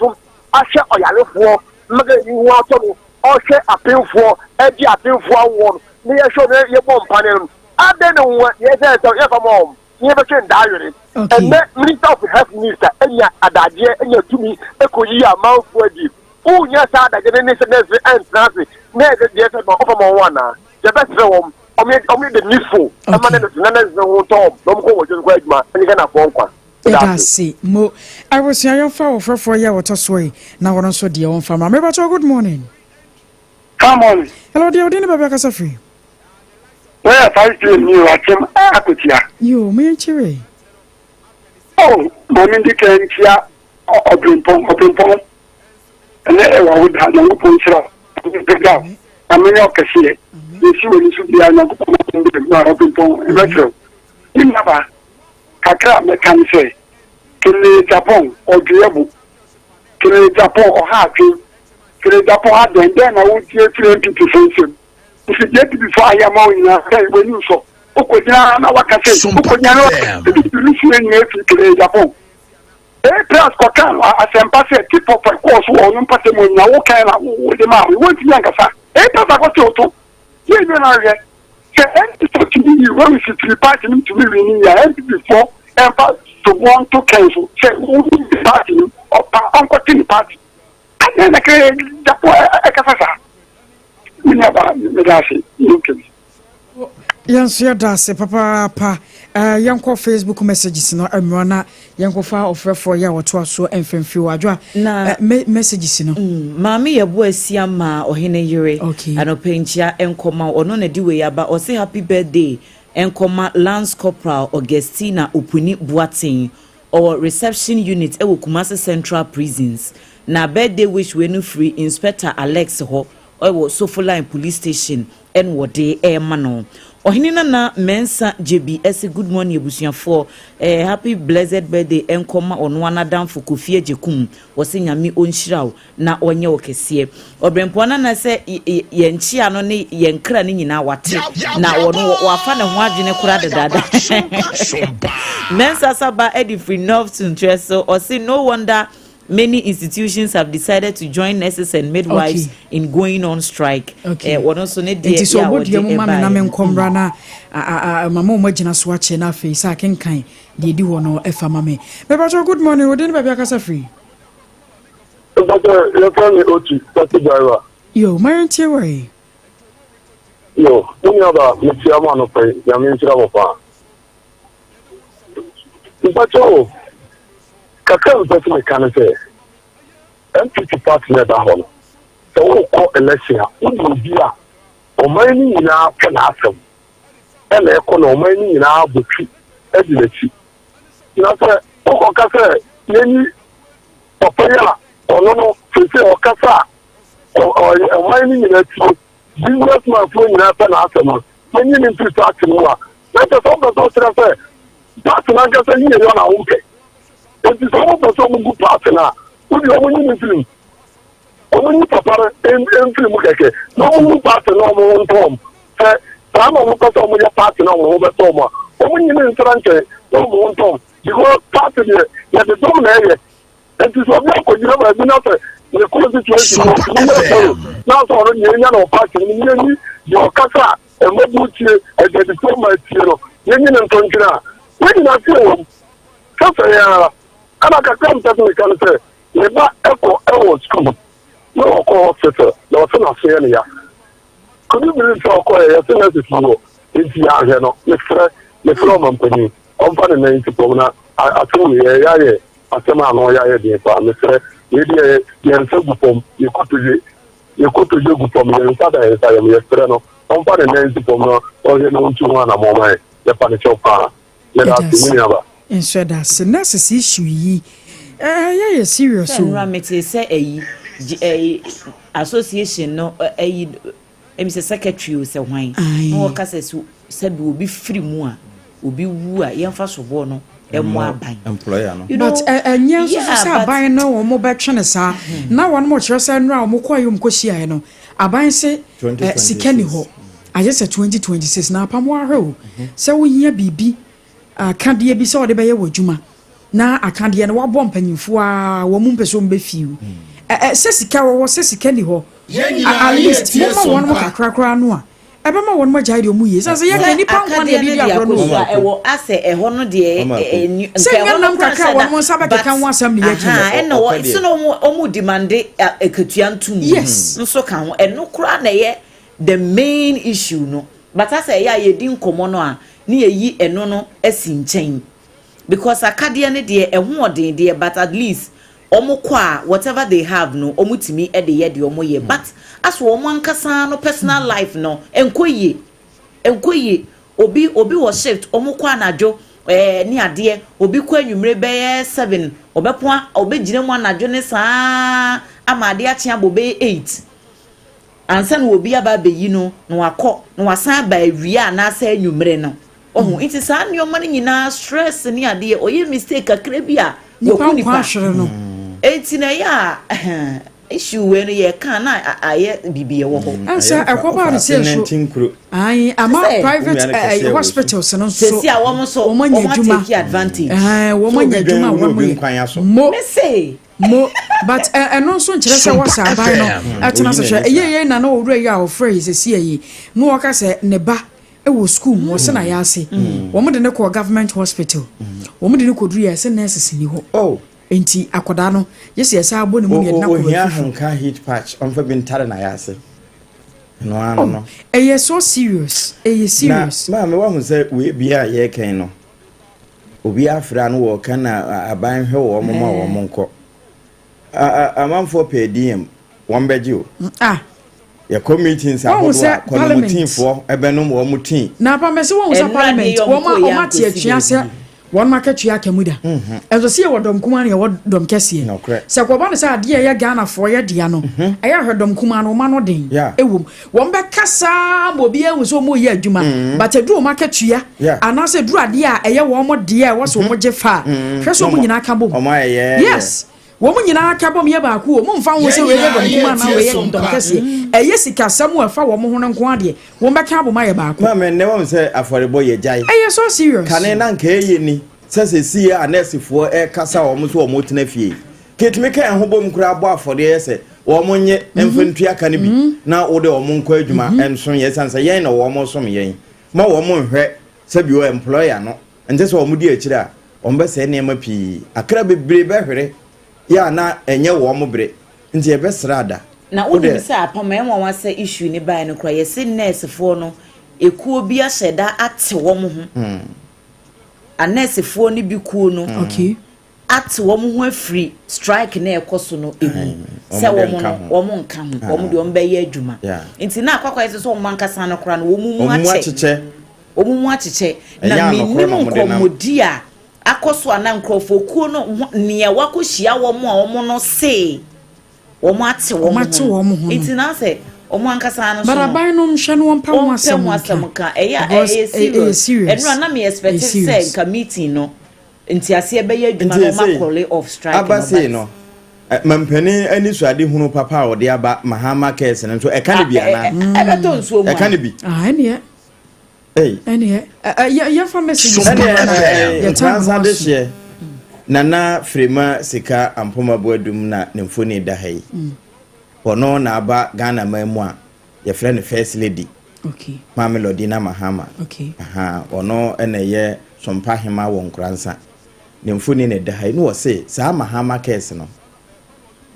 I share or yellow for Magan you want to or share a pin for edge a pin for one. May I show your bomb panel? I don't know what yes, ever mom. Never can die with it. And that Minister of Health Minister, and ya Adaje, and your to me, Echo Yia, Mount Wedi. Oh, yes, I didn't necessarily and Nancy. Never get over Moana. The best home, only the needful. A man is none of the Tom, don't go just great man, and you can afford one. That's see, Mo. I was here for your water sway. Now, on so dear on farmer. Maybe good morning. Come on. Hello, dear, dinner baby, I free. Where I find you at him, you, me and Cherry. Oh, Mammy declared here or Pimpon, and then I would have no puncher. I mean, okay, see, you see when you should be a no Pimpon, retro. You never, Kaka can say, Kili Japon or Diabu, Kili Japon or Happy, Kili Japon, and then I would hear 20 to face him. If you get before I am on when you saw. Okojana na wakase okonyano lusueni efikire Japan plus kokan asempa se tipo per course wo no pate mo nya wo kan na wo de ma wo ti yanka sa papa ko to ye no na re se enti to ti ni wo si tri party ni to me ni ya enti before empa to want to cancel se wo di party o pa onko ti party ana na ke Japan e ka sa ni ba me da se okay. Yes, your das, Papa, young Facebook messages no Amrana, young fa offer for ya or so and few adwa messages no. Mammy, a boy, Siama or Hine Yure, okay, and a paintia and comma or none a dewey about or say happy birthday and comma Lance Corporal Augustina Upuni Boating or reception unit at Kumasi Central Prisons. Na birthday wish we no free Inspector Alex Ho or Sofoline Police Station and what day mano. Ohinina na mensa JBS good morning ebusuafo happy blessed birthday enkoma ono anadan for KOFI Jekum wose nyame onhyiraw na onye okese obrempona na se yenchia no ne yenkra ne nyina wate na wono wafa ne ho adwene kura dadada mensa saba edi free north to interest so or say no wonder many institutions have decided to join nurses and midwives in going on strike. One also need the so good mama na menkombra na mama umagina so ache na fe sa kenkan de di wono efa mame. Beba good morning, we didn't baby akasa free. Yo, my way. Yo, you know about the chairman of the Yamin Chava. But Kakao person can say, MPP party never hold. So we call election. We will be a money in our can ask them. And the economy in our boutique, as you see. You know, sir, Okaka, any Papaya, or no, or Casa, or mining in a tree, businessman for you na asema when you need to start to work let us all go to the that's not just a year on our okay it is all for some good partner who you only need to only papa and film keke no partner no one tom some of us on your partner over toma only in trance no one tom because partner ya the dominate it is what you have been after the close situation now so on you know partner you your kasa and what would you at the diploma you know you know when I feel so and I can come to can say never echo school no call officer no not saying ya could you believe so call ya say this no is ya no the from company on for the 90 pona I told you ya asema no ya dey for me say you dey you say gupom you go to you gupom you say that I am yesterday no on for the 90 pona or you know to one am my the panic pa let us see aba in so that's nurses issue yi yeah serious so ramete say association no say secretary say hwan no ka say bi obi free mu a obi wu a yemfa so bo no emo aban employer no but enye so say aban no wo mo be twene sa na won mo kire say no a mo kwa yom kohia no aban say sikani ho ayese 2026 na apamo ahwe say wo hia bibi akade bi say wo de be ye wadwuma na akade no wabɔ mpanyimfo a wo mu mpɛso mbe fiu se sika wo se sika ni ho at least mo ma won mo kakrakra no a ebe ma won mo jaide o mu ye say ye ka nipa won de bi agro no e wo ase e ho no de se ye nam kakra won mo sabe keka won asam ne yake e no wo so no o mu demande ekatua ntum nso ka ho e no kra na ye the main issue no but ase ya ye di nkomo no a ne yi eno no asi nkyɛn because akade ne de eho odin de but at least omukwa whatever they have no omutimi e de ye de omoye but as wo ankasa no personal life no enkoye obi wo shift omukwa anadwo ni ade obi kwa anwumre be 7 obepo obegire mu anadwo ne saa amade ache abobe 8 ansa no obi aba beyi no wakɔ no wasan ba awia na sa anwumre no ohu it is an your money na stress ni ade oye mistake akra bi a yoku kwa hwere no enti na ya issue we no ye kan na aye bibie wo ho ansa akoba no say so ai ama private hospitals no so see a wo so wo take advantage wo manya adwuma wo mo me say mo but eno so nkyere se wo sa ban no atena se hwe ye na no owura yi a ofre se sie yi no wo ka se ne ba e wo school wo se na ya ase wo mo de ne ko government hospital wo mo de ne ko duru ya se nurses ni ho enti akoda no yesi esa abo ne mu ye na ko ohia hanka heat patch on fa bin tare na ya ase no ano no so serious serious ma me wa hu se we bia ye kan no obi afra no wo kan na aban hwe wo mo ma wo mo nko amanfo pdm won beji o ya committees ahodo komitinfo ebenom wo mutin na pa me se won sa parliament wo ma tie atwa se won market ya kamuda enso se wodom kuma ne wodom kese se ko ba no se ade ya Ghana fo ya dia no eya hwedom kuma no ma no den ewom won be kasa bobi ewu so mo ye adwuma but eduru market ya ana se duru ade a eya wo mo de a wo so mo je fa hwe so mo nyina ka bom yes wo mo nyina ka bom ye ba ku wo mo mfa wo se we ye dom kuma na we ye dom kese eye sika samu afa wo mo ho nko ade wo be ka bom ye ba ku ma me ne wo se aforebo ye jai so serious kane na nka eye ni se si ya anesifo kasa wo mo so wo mo tena fie ketime kan ho bom kura abo afode ye se wo mo nye mfantu aka ne bi na wo de wo mo nko adwuma enso ye sansa yen na wo mo so me yen ma wo mo hwe se bi wo employer no nte se wo mo di akira a wo be se ne ma pi akra bebre be hwere ya na enye wo mo bre nti e be srada na wo de se apama enwa wa se issue ni bai no kura ye se nurse fo no ekuo bi a hyeda ate wo mo ho a nurse fo ni bi kuo no okay ate wo mo ho afri strike na ekoso no ehu se wo mo no wo mo nka ho wo mo de wo be ye adwuma nti na akwakwa se so wo mankasa no kura no wo mu acheche na minimum komodi a akoso ana nkrofo kuo no ne wakohia wo mo a wo mo no se wo mo ate wo mo ho nti na se omo ankasa no so baraban no mhwe no wampa ho asɛm ka serious eno na me expect say ka meeting no nti ase be ya adwuma no makole of strike no mampani ani suade hunu papa ode aba mahama case no so e ka ne bi ana e beto nsuo mu e ka ne bi ene ene ya fa message ya transa de share nana frema sika ampoma boadum na nemfoni da hai ono na aba Ghana mamu a ye frɛ ne first lady okay Mamelodi na mahama okay ono ene ye sompa hema won kransa nemfoni ne da hai no wo se sa mahama case no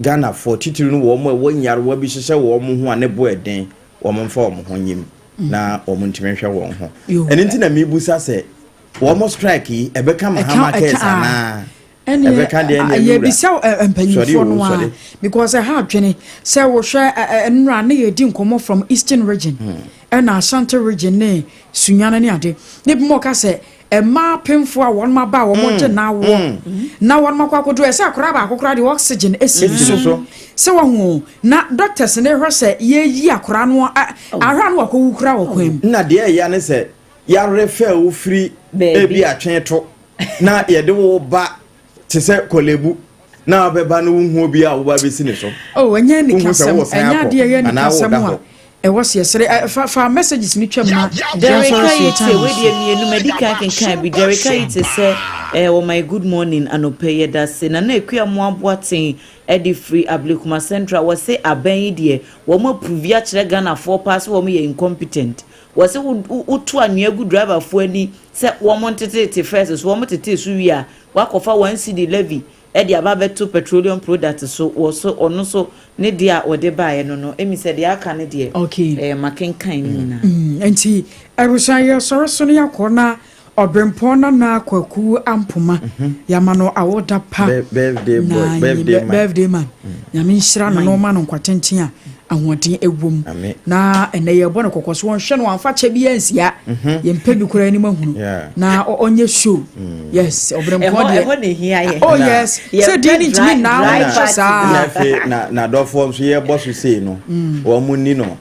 Ghana for titiri no wo mo wonyare wa bi hyehyɛ wo mo ho ane bo eden wo mo mfa wo mo ho nyim na wo mo ntime hwɛ wo ho ene nti na mebusa se wo mo strike yi ebeka mahama case ana ye bisa empanyifo no a because I have twene say wo hwɛ nra na ye di nkomo from Eastern region and Ashanti region ne sunyana ne ade ne bi mo ka say ma pemfo a won ma ba wo mo je na wo na won ma kwakodo e say akora ba akora de oxygen esi so se wo hu na doctors ne hwɛ say ye yi akora no ahwa no akowu kura wo kwam na de ya ne say ya refer wo free e bi atwen to na ye de wo ba te se kolebu na obeba no hu obi a wo ba be sine so enye ni kasem enya de ye ni kasem a e was yesere fa messages ni twam na Dereka yete we de mienu medical kan bi Dereka yete say oh my good morning anope da se na ekua mo aboaten e de free Ablekuma Central was say aban de wo mo prove ya kire Ghana for pass wo mo ye incompetent was say utu anuagu driver fo ani say wo mo tete first so wo mo tete su wi a wakofa 1 CD levy e de ababeto petroleum product so wo so ono so ne dia ode baaye no emi se dia aka ne de makenkan ni na enti erusaye so ne yakona obrempon na kwaku ampoma yamano awoda pa birthday man yami nshira no ma no kwatenten a ahoden ewom na eneye bo ne kokoso won hwe no amfa che bi ansia yempa bi kura ni mahunu na onye show yes obrempon de ne hia ye oh yes so dey need me now na do form so ye boss say no wo munni no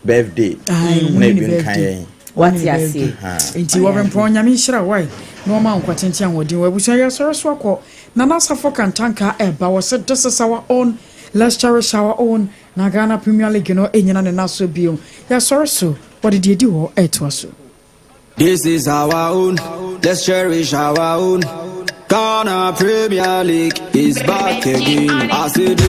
birthday na bi kan ye what ya say enti obrempon nyame nshira wai no ma kwatenten ahoden wabusa ye so akọ na nasafo kantanka eba wo se this is our own. Let's cherish our own Ghana Premier League no enyina ne naso bio. Ya so what did you do to us? This is our own. Let's cherish our own. Ghana Premier League is back again. I said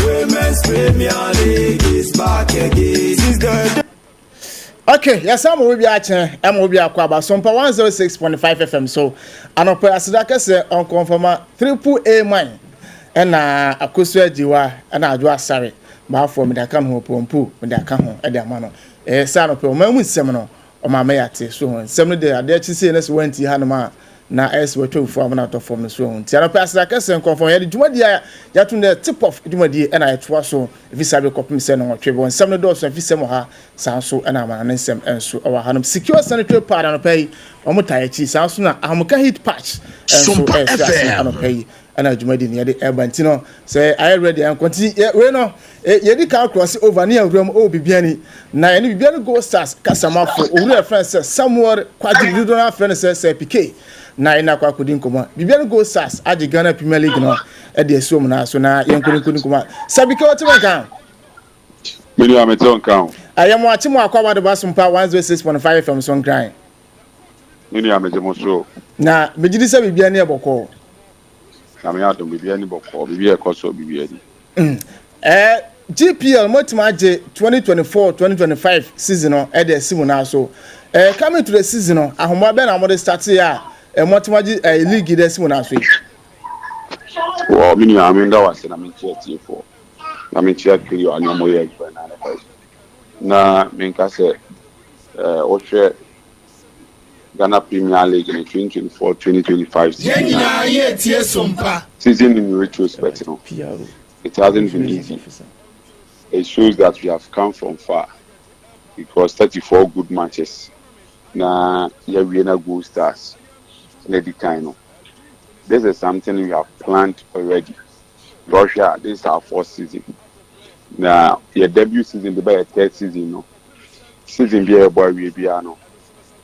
Women's Premier League is back again. Okay, yes, I'm will be at SOMPA 106.5 FM. So, anope asidaka se on confirma triple A mine. ɛna akoso ajiwa ɛna adwo asare maafo me da ka ho pompo me da ka ho e da ma no sa no pe o ma mu nsɛm no o ma me yate so ho nsɛm no de ade achi sei na se wanti ha no ma na es wetwofo amana to form no so ho ntia no pe asra kese nkonfo ya de dwumadi ya to the tip of dwumadi ɛna ɛtoa so visa be kopim se no twebe nsɛm no do so afisɛm ha san so ɛna ma na nsɛm enso o ha no secure sanitary pad no pe o mo taye chi san so na amuka hit patch enso ano pe ana dwumadi ne de ebantino say I ready and continue we no ye di ka cross over near room o bibiani na ye ni bibiani go stars kasamafo owura friend say somewhere quadri do na friend say PK na ina kwa kudin koma bibiani go stars agi Ghana Premier League no e de so na so na ye nkudin koma sabika what we kan mini ameton kan ayamo achimo akwa de basumpa 106.5 from son grind mini amejemo so na mejidi se bibiani e boko na me adom bibiani boko bibiani ekoso bibiani GPL motimaje 2024-2025 season no e de simu na so coming to the season no ahoma be na mo de start ya motimaje league de simu na so wo mini aminda wase na mentia tie4 na mentia kiri anyo mo ye na menka se o hwe Ghana Premier League in 2024-2025 season in retrospect no it hasn't been easy. It shows that we have come from far because 34 good matches. Now, we are good stars. Lady Kaino. This is something we have planned already. Russia, this is our fourth season. Now, your debut season, the third season, no. Season be a boy, we be no.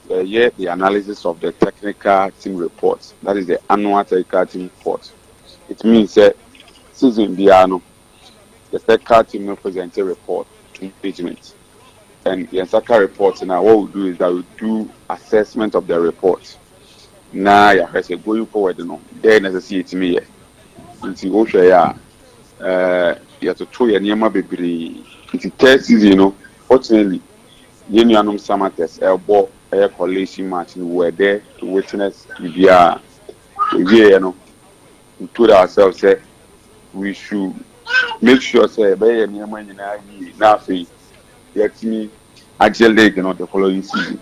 The analysis of the technical team reports. That is the annual technical team report. It means that season Biano, the technical team will present a report to engagement. And the Nsaka report now, what we do is that we do assessment of the report. Now, I say going forward, there necessity me. Until Osha, you have to throw your name baby. It's the third season, fortunately, Union Summer Test, elbow, air collation match, we were there to witness the we told ourselves, we should make sure say by any money now say yet me actually league the following season.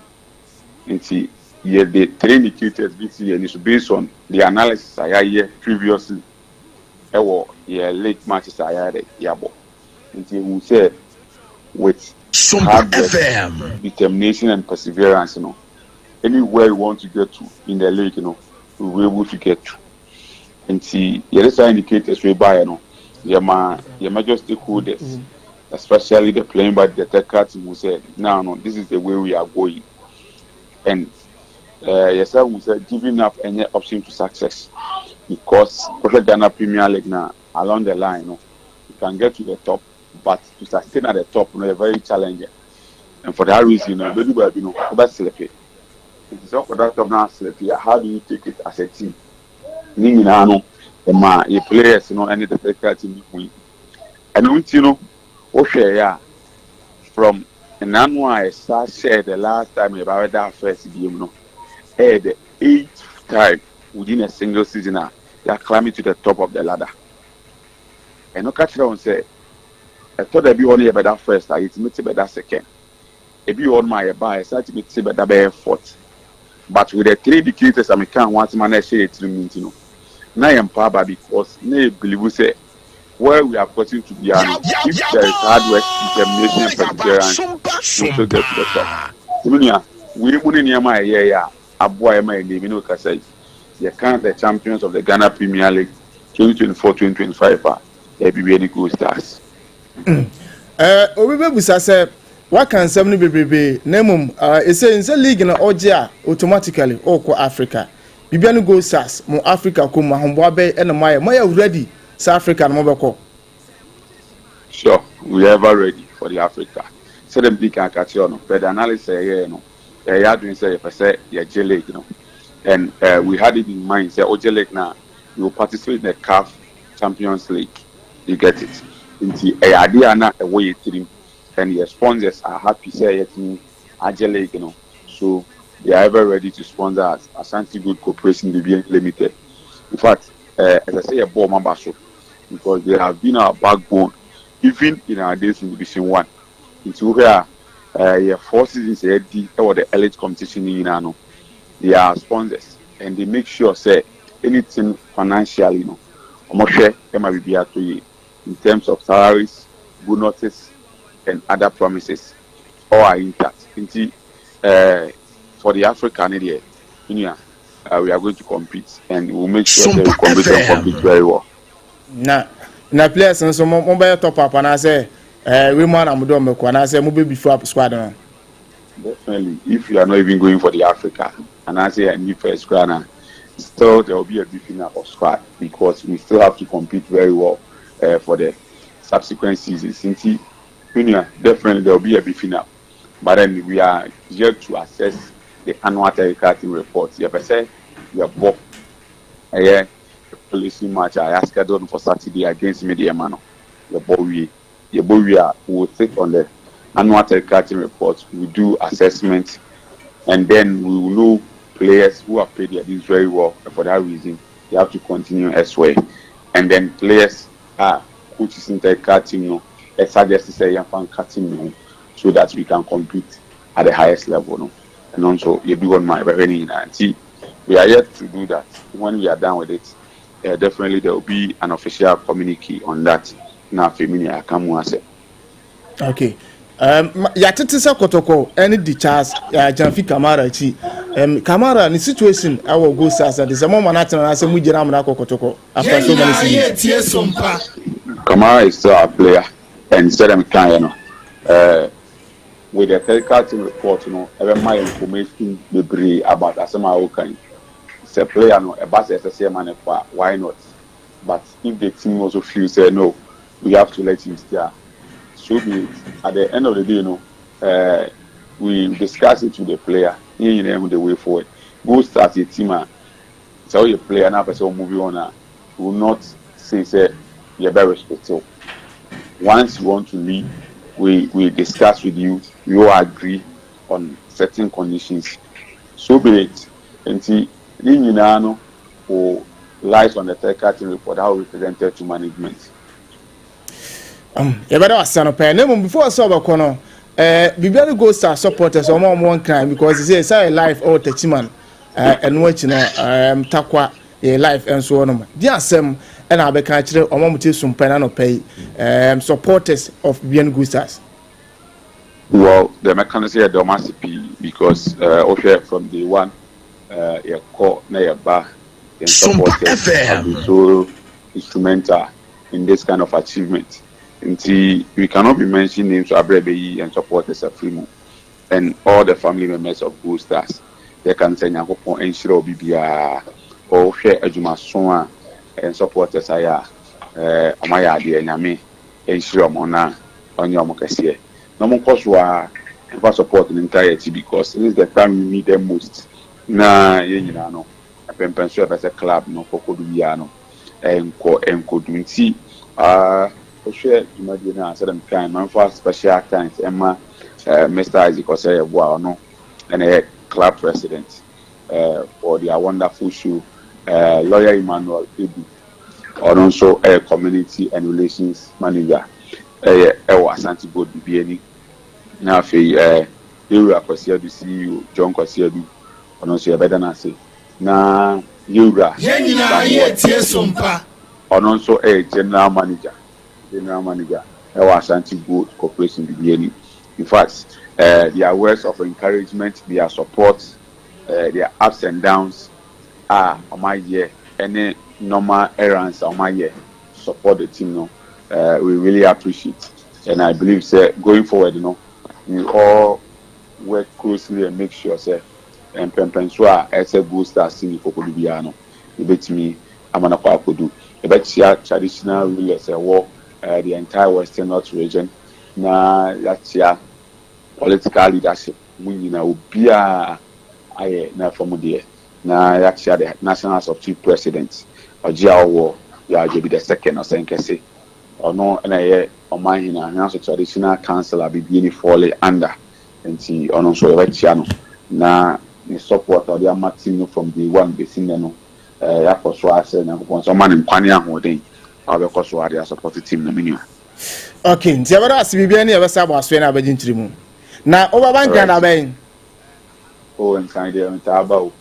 And see the three indicators this year is based on the analysis I had previously. Late matches I had and we say with hard work, determination and perseverance, anywhere we want to get to in the league, we will be able to get to. And see, the indicators we buy, your major stakeholders, especially the playing by the tech team, who said, no, this is the way we are going. And yes, I will say, giving up any option to success because Ghana Premier League now along the line, you can get to the top, but to sustain at the top, very challenging. And for that reason, that's sleepy. It is all for that top now sleepy. How do you take it as a team? Ninginano, your players, any the technical team win. And Osha, from an annual I shared the last time about that first game, the 8th time within a single season, they are climbing to the top of the ladder. And no catch on say, I thought I'd be only about that first, I it's about that second. If you on my buy, I start to be about that fourth. But with the three indicators, I can't want to manage it to now I'm power because they believe say where we are putting to be if there is hard work, determination, perseverance, we should get to the top. We put in a boy my name, you can't the champions of the Ghana Premier League 2024-2025 they be really good stars. Obibebusa say what can 70 baby name it says in the league in Odehyieba automatically all Africa. Bibiani go stars mo Africa ko ma hombo abe and Maya ready South Africa no beko. Sure, we are ever ready for the Africa. So them big can catch on. But the analysis here you doing say your league, and we had it in mind say League now you will participate in the CAF Champions League. You get it. Into a idea na a way team and your sponsors are happy say it in League, So they are ever ready to sponsor us. Asante Good Corporation BBN Limited. In fact, as I say, a ball member so because they have been our backbone, even in our days in Division 1. Into where your 4 seasons or the elite competition in Inano, they are sponsors and they make sure say anything financially, in terms of salaries, bonuses, and other promises, all are intact. For the African area, we are going to compete and we'll make sure that we compete very well. Na players and so mobile top up and I say we man am do me and I say mobile before squad no. Definitely, if you are not even going for the Africa and I say a new first squad, still there will be a beefing up of squad because we still have to compete very well for the subsequent seasons. Definitely there will be a beefing up, but then we are yet to assess the annual team reports. You have said you have both a policing match I asked scheduled for Saturday against Mediamano. The boy will take on the annual team reports. We do assessment, and then we will know players who have played their dues very well. For that reason, they have to continue elsewhere. And then players coaches in the team, suggest to say young fan cutting so that we can compete at the highest level. No? And also, you do on my revenue. We are yet to do that. When we are done with it, definitely there will be an official communique on that. Now, Femini, I come say. Okay. Yatete kotoko any the chance Janfi Kamara chi Kamara ni situation our go sasa the some man atin na say mu jira amna kotoko after so many seasons. Kamara is still a player and said I'm kind with the technical team report every my information be about asema okan it's a player a bus SSC man why not, but if the team also feels say no, we have to let him stay. So at the end of the day, we discuss it with the player, the way forward. Go start a team, tell your player now, person moving on. Will not say you're very respectful. Once you want to leave, we discuss with you. We all agree on certain conditions. So be it. And see, or lies on the third team report how represented to management. You better ask no before I saw Bakono. Bibiani Ghost are supporters or more one crime because he says life or Techiman and watching Takwa a life and so on. Dear Sam and I became or Momuti Sumpenano pay supporters of Bibiani Ghosts. Well, the mechanism here must be because from the one a call near bar and supporters have been so instrumental in this kind of achievement. We cannot be mentioning names to Abrebeyi and supporters of Frimo and all the family members of Gold Stars. They can say Nyakopon and Shiro Bibia or share Ejuma Soma and supporters Aya Amaya de Nyame and Shiro Mona on your Mokasier. No more cause were ever support the entirety because this is the time we need them most. Na yenano a pension as a club no Kokoduiano and Kodunti share Jumadina said I'm kind man for special times Emma Mr. Isaac Osei no and a club president for their wonderful show lawyer Emmanuel Ebu or also a community and relations manager Asante Board BBN now fe Yura Kwasiadu CEO John Kwasiadu or also better than say na Yura or also a general manager Asante Board Corporation BBN. In fact, their words of encouragement, their support, their ups and downs are on my year. Any normal errands on my year support the team. We really appreciate, and I believe, going forward, we all work closely and make sure, and Pempenswa as a booster singing for Kolubiano. You bet me, I'm gonna do. You bet traditional rulers a war. The entire Western North region. Na yatia political leadership. We ubia aye na from there. Na yatia the national substitute president. Ojia Owo ya be the second or senkese. Or no na omahina na traditional council be being fall under. And see on also yatia na the support of the Martin from the one be seen no. Ya for so ase na so man nkwani ahoden. I'll be course why they are supporting team no minimum. Okay, Tiabara Sibiani ever saw was when I begin to remove. Now over bank and I oh, and kind of about,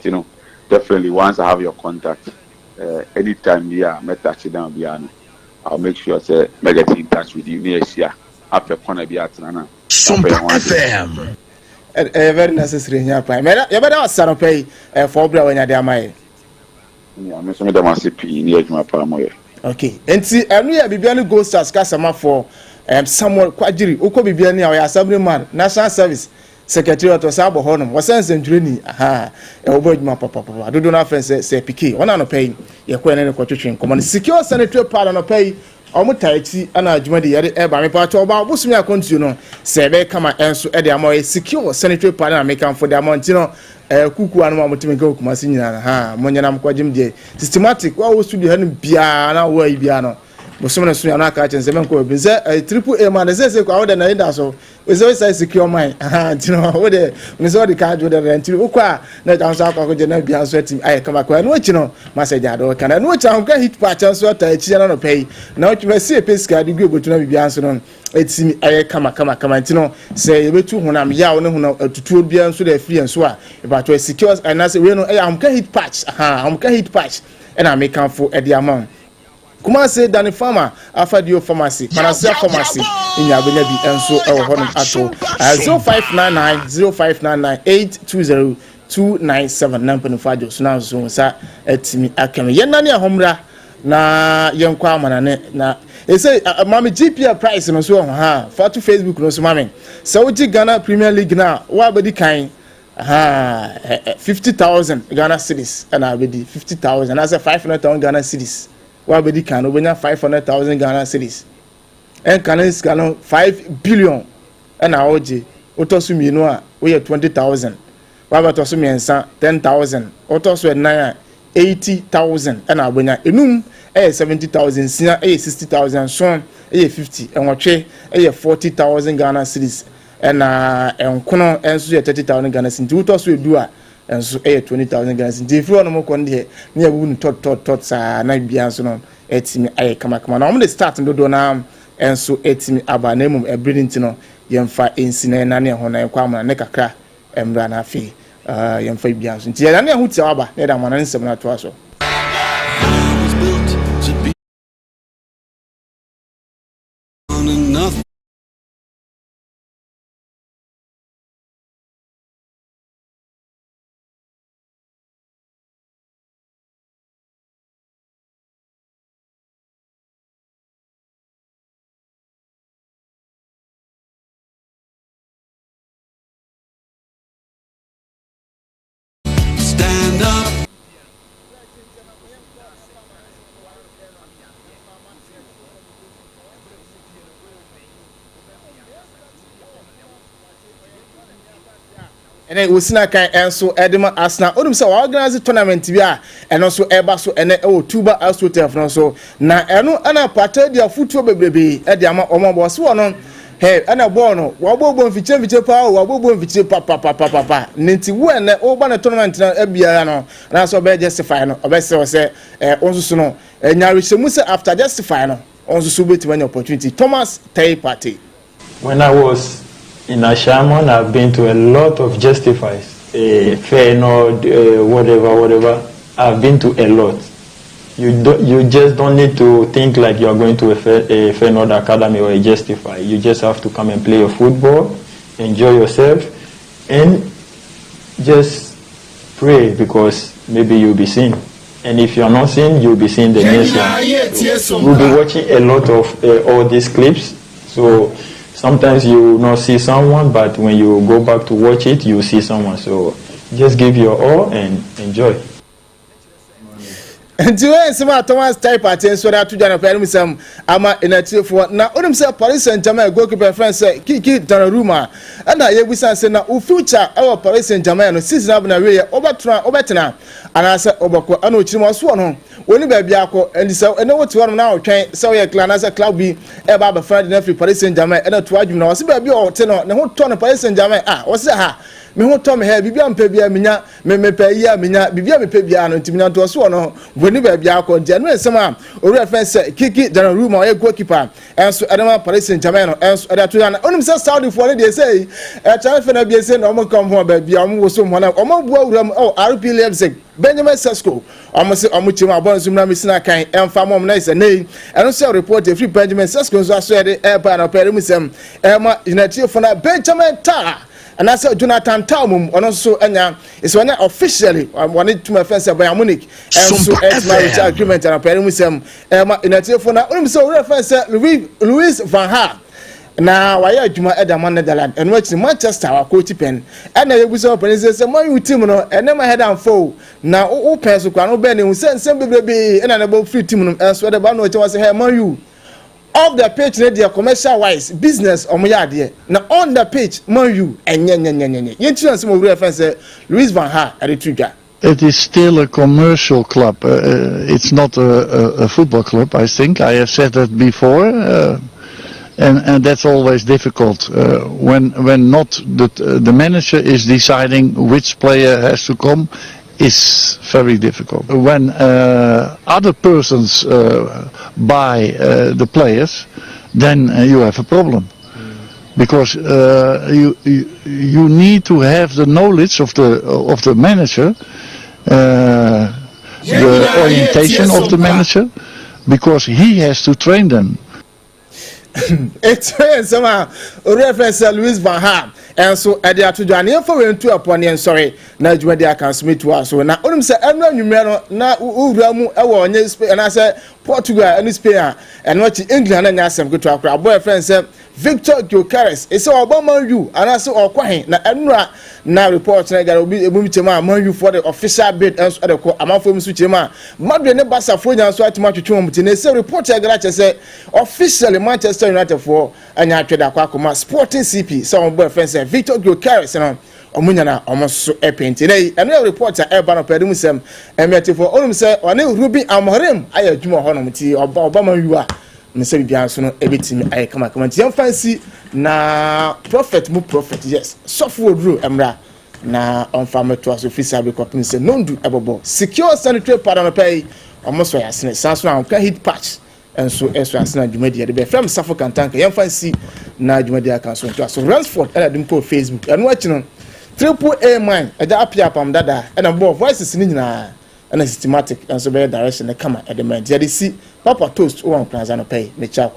you know, definitely once I have your contact, anytime you met touch down beyond, I'll make sure say me get in touch with you next year. After corner be at Nana. SOMPA FM. Very necessary in your prime. You better son of pay for bra when you're my. Yeah, I'm some of them are CP near my palm. Okay, and see, and we are Bibiani Ghost as customer for someone Quadri, Oko Bibiani, our assembly man, National Service Secretary to Sabo Honum, was sense and journey. Aha, a word my papa. I do not say Piquet, one on a pay, your queen and a quotation. Come on, secure sanitary part on a pay. Omutai ana adwumadi yade eba me pato ba busumi akontu no sebe kama enso e de amoy secure sanitary panel make for the amount no kuku anu amotimi ka kuma sinyina ha monyanam kwagim de systematic wa wo studio hanu bia na wo bia no busumi na sunya na ka chense menko be ze triple A man ze kwa wo de na inda so we say secure mine ha tino wo de me so de ka jo de rent ukwa na janso akwa je na bia so team ay kama kwa no chi no message ado kana no chi anka hit patch so ta chi na no pay na wo me see peska de gwe botu na bia so no etimi ay kama tino say ye betu hunam ya wo ne huna tutuo bia so de free so a e ba to secure and na say we no ay amka hit patch amka hit patch and I make am for e the amount Kuma say Danny Farmer Afadio Pharmacy Panasia Pharmacy in Yabena bi enso e wo honum ato 05990820 nampani fajo so na so sa etimi akeme yenani ahomra na yenkwa amana na say mami GPA price no so for to Facebook no so mami Saudi Ghana Premier League na wa bedi kan 50,000 Ghana cedis and abedi 50,000 as a 500,000 Ghana cedis wa bedi kan obenya 500,000 Ghana cedis en kanis kanu 5 billion and aoje otosu mienu a we 20,000 wa ba tosu miensa 10,000 otosu 9 80,000 and abenya enum 70,000 sia 60,000 so 50 enwotwe 40,000 Ghana cedis and enkono enso 30,000 Ghana cedis otosu edu a enso 20,000 Ghana cedis if you no kon de na yabu ni tot sa na bia so no etimi aye kama na om de start ndo na enso etimi aba na mum ebridinti no yemfa ensina na ne ho na ekwa amana ne kakra emra na afi yemfa bia so nti ya na ho ti aba na da mana nsem na to aso Stand up. ene wosina kan enso edema Arsenal onum se organize tournament bi a eno so eba so ene Tuba Astotef no so na eno ana pata dia futuo bebrebe e dia ma omobo so no he ana ball no wo bobo mfiche pa wo bobo mfiche pa nti wo ene wo ba na tournament na ebia no na so be justify no obese se onsusu no nyare shemu se after justify no onsusu beti when opportunity Thomas Tay Party. When I was in Ashamon, I've been to a lot of justifies, Feyenoord, whatever. I've been to a lot. You just don't need to think like you're going to a Feyenoord academy or a justify. You just have to come and play your football, enjoy yourself, and just pray because maybe you'll be seen. And if you're not seen, you'll be seen the next one. So we'll be watching a lot of all these clips. So sometimes you not see someone, but when you go back to watch it, you see someone. So just give your all and enjoy. And to some Thomas Tay Party so that to Jana Permisam ama in a for now only say Paris Saint-Germain goalkeeper France Kiki Donnarumma and I wisan say na future our Paris Saint-Germain no season up na we obetena and I say obako ano chimo so no woni ba bia akọ and say and what one now twen say we clan as a club bi e ba ba friend na Paris Saint-Germain and to adwum na o se ba bia o te no ne ho to no Paris Saint-Germain o se ha me ho to me ha bibia mpa bia menya me pa yi a menya bibia me pa bia no ntimi na to so no boni ba bia akọ ntia no ensem a ori afa se kiki general room o goalkeeper enso edema Paris Saint-Germain no enso edato ya na onim se Saudi for dey say channel fe na bia say na o mo come ho ba bia o mo wo so mo na o mo bua wuram RP Leipzig Benjamin Sesko almost chima abon sumna misina kan emfa mom na is nay eno say report free Benjamin Sesko so aso de airport na pere musem ema United for na Benjamin Ta and I said Jonathan Taumum ono so anya is when officially wanted to my friends Bayern Munich and so ex agreement na pere musem ema United for na onim so reference Louis van Gaal na waya adwuma edama Netherlands and which Manchester wa coach pen and na yebuso open say man team no enema head and fall na o pen so kwa no be ne nsem bebrebe na na bo free team no so de ba no che was hey man you off the pitch na commercial wise business omoyade na on the pitch man you enyenyenyenye yentu nsem over reference Louis van Gaal eritruga. It is still a commercial club. It's not a football club, I think. I have said that before. And that's always difficult when not the manager is deciding which player has to come. Is very difficult. When other persons buy the players, then you have a problem, because you need to have the knowledge of the manager, the orientation of the manager, because he has to train them. It's somehow reference Louis van Gaal and so at the atujani for went to upon and sorry na juma dia kan smith to us so na onum say enra nwumre no na uramu e wo onye Spain and I say Portugal and Spain and what England na nyasem go to akra boy friend say Victor Gyökeres e say Obama you and I say okwahen na enra na report na gara obi ebumi chema man you for the official bid and so the amafo mu su chema madwe ne basa fo nyan so atuma twetwe mu ti say report ya gara che say officially Manchester United for anya atweda akwa Sporting CP so boy friend say Victor Gyökeres no omunya na omoso epenti nei eno report a eba no pedum sem emiatifo onum say one Ruben Amorim aya adwuma ho no mti Obama yu a nse bibia so no ebetimi aye kama nti yam fancy na prophet yes Sofo Oduro emra na onfa meto aso official be kopin say nondu ebobo secure sanitary pad no pay omoso ya sene sanso na ka hit patch enso asena dwumadi de be from Safo Kantanka yam fancy na dwumadi aka so nto aso Ransford ala dim ko Facebook eno achi no AAA man eja apia pam dada ena bo voices ni nyina ena systematic enso be direction na kama element ya de si papa toast o wan plan za no pay me cha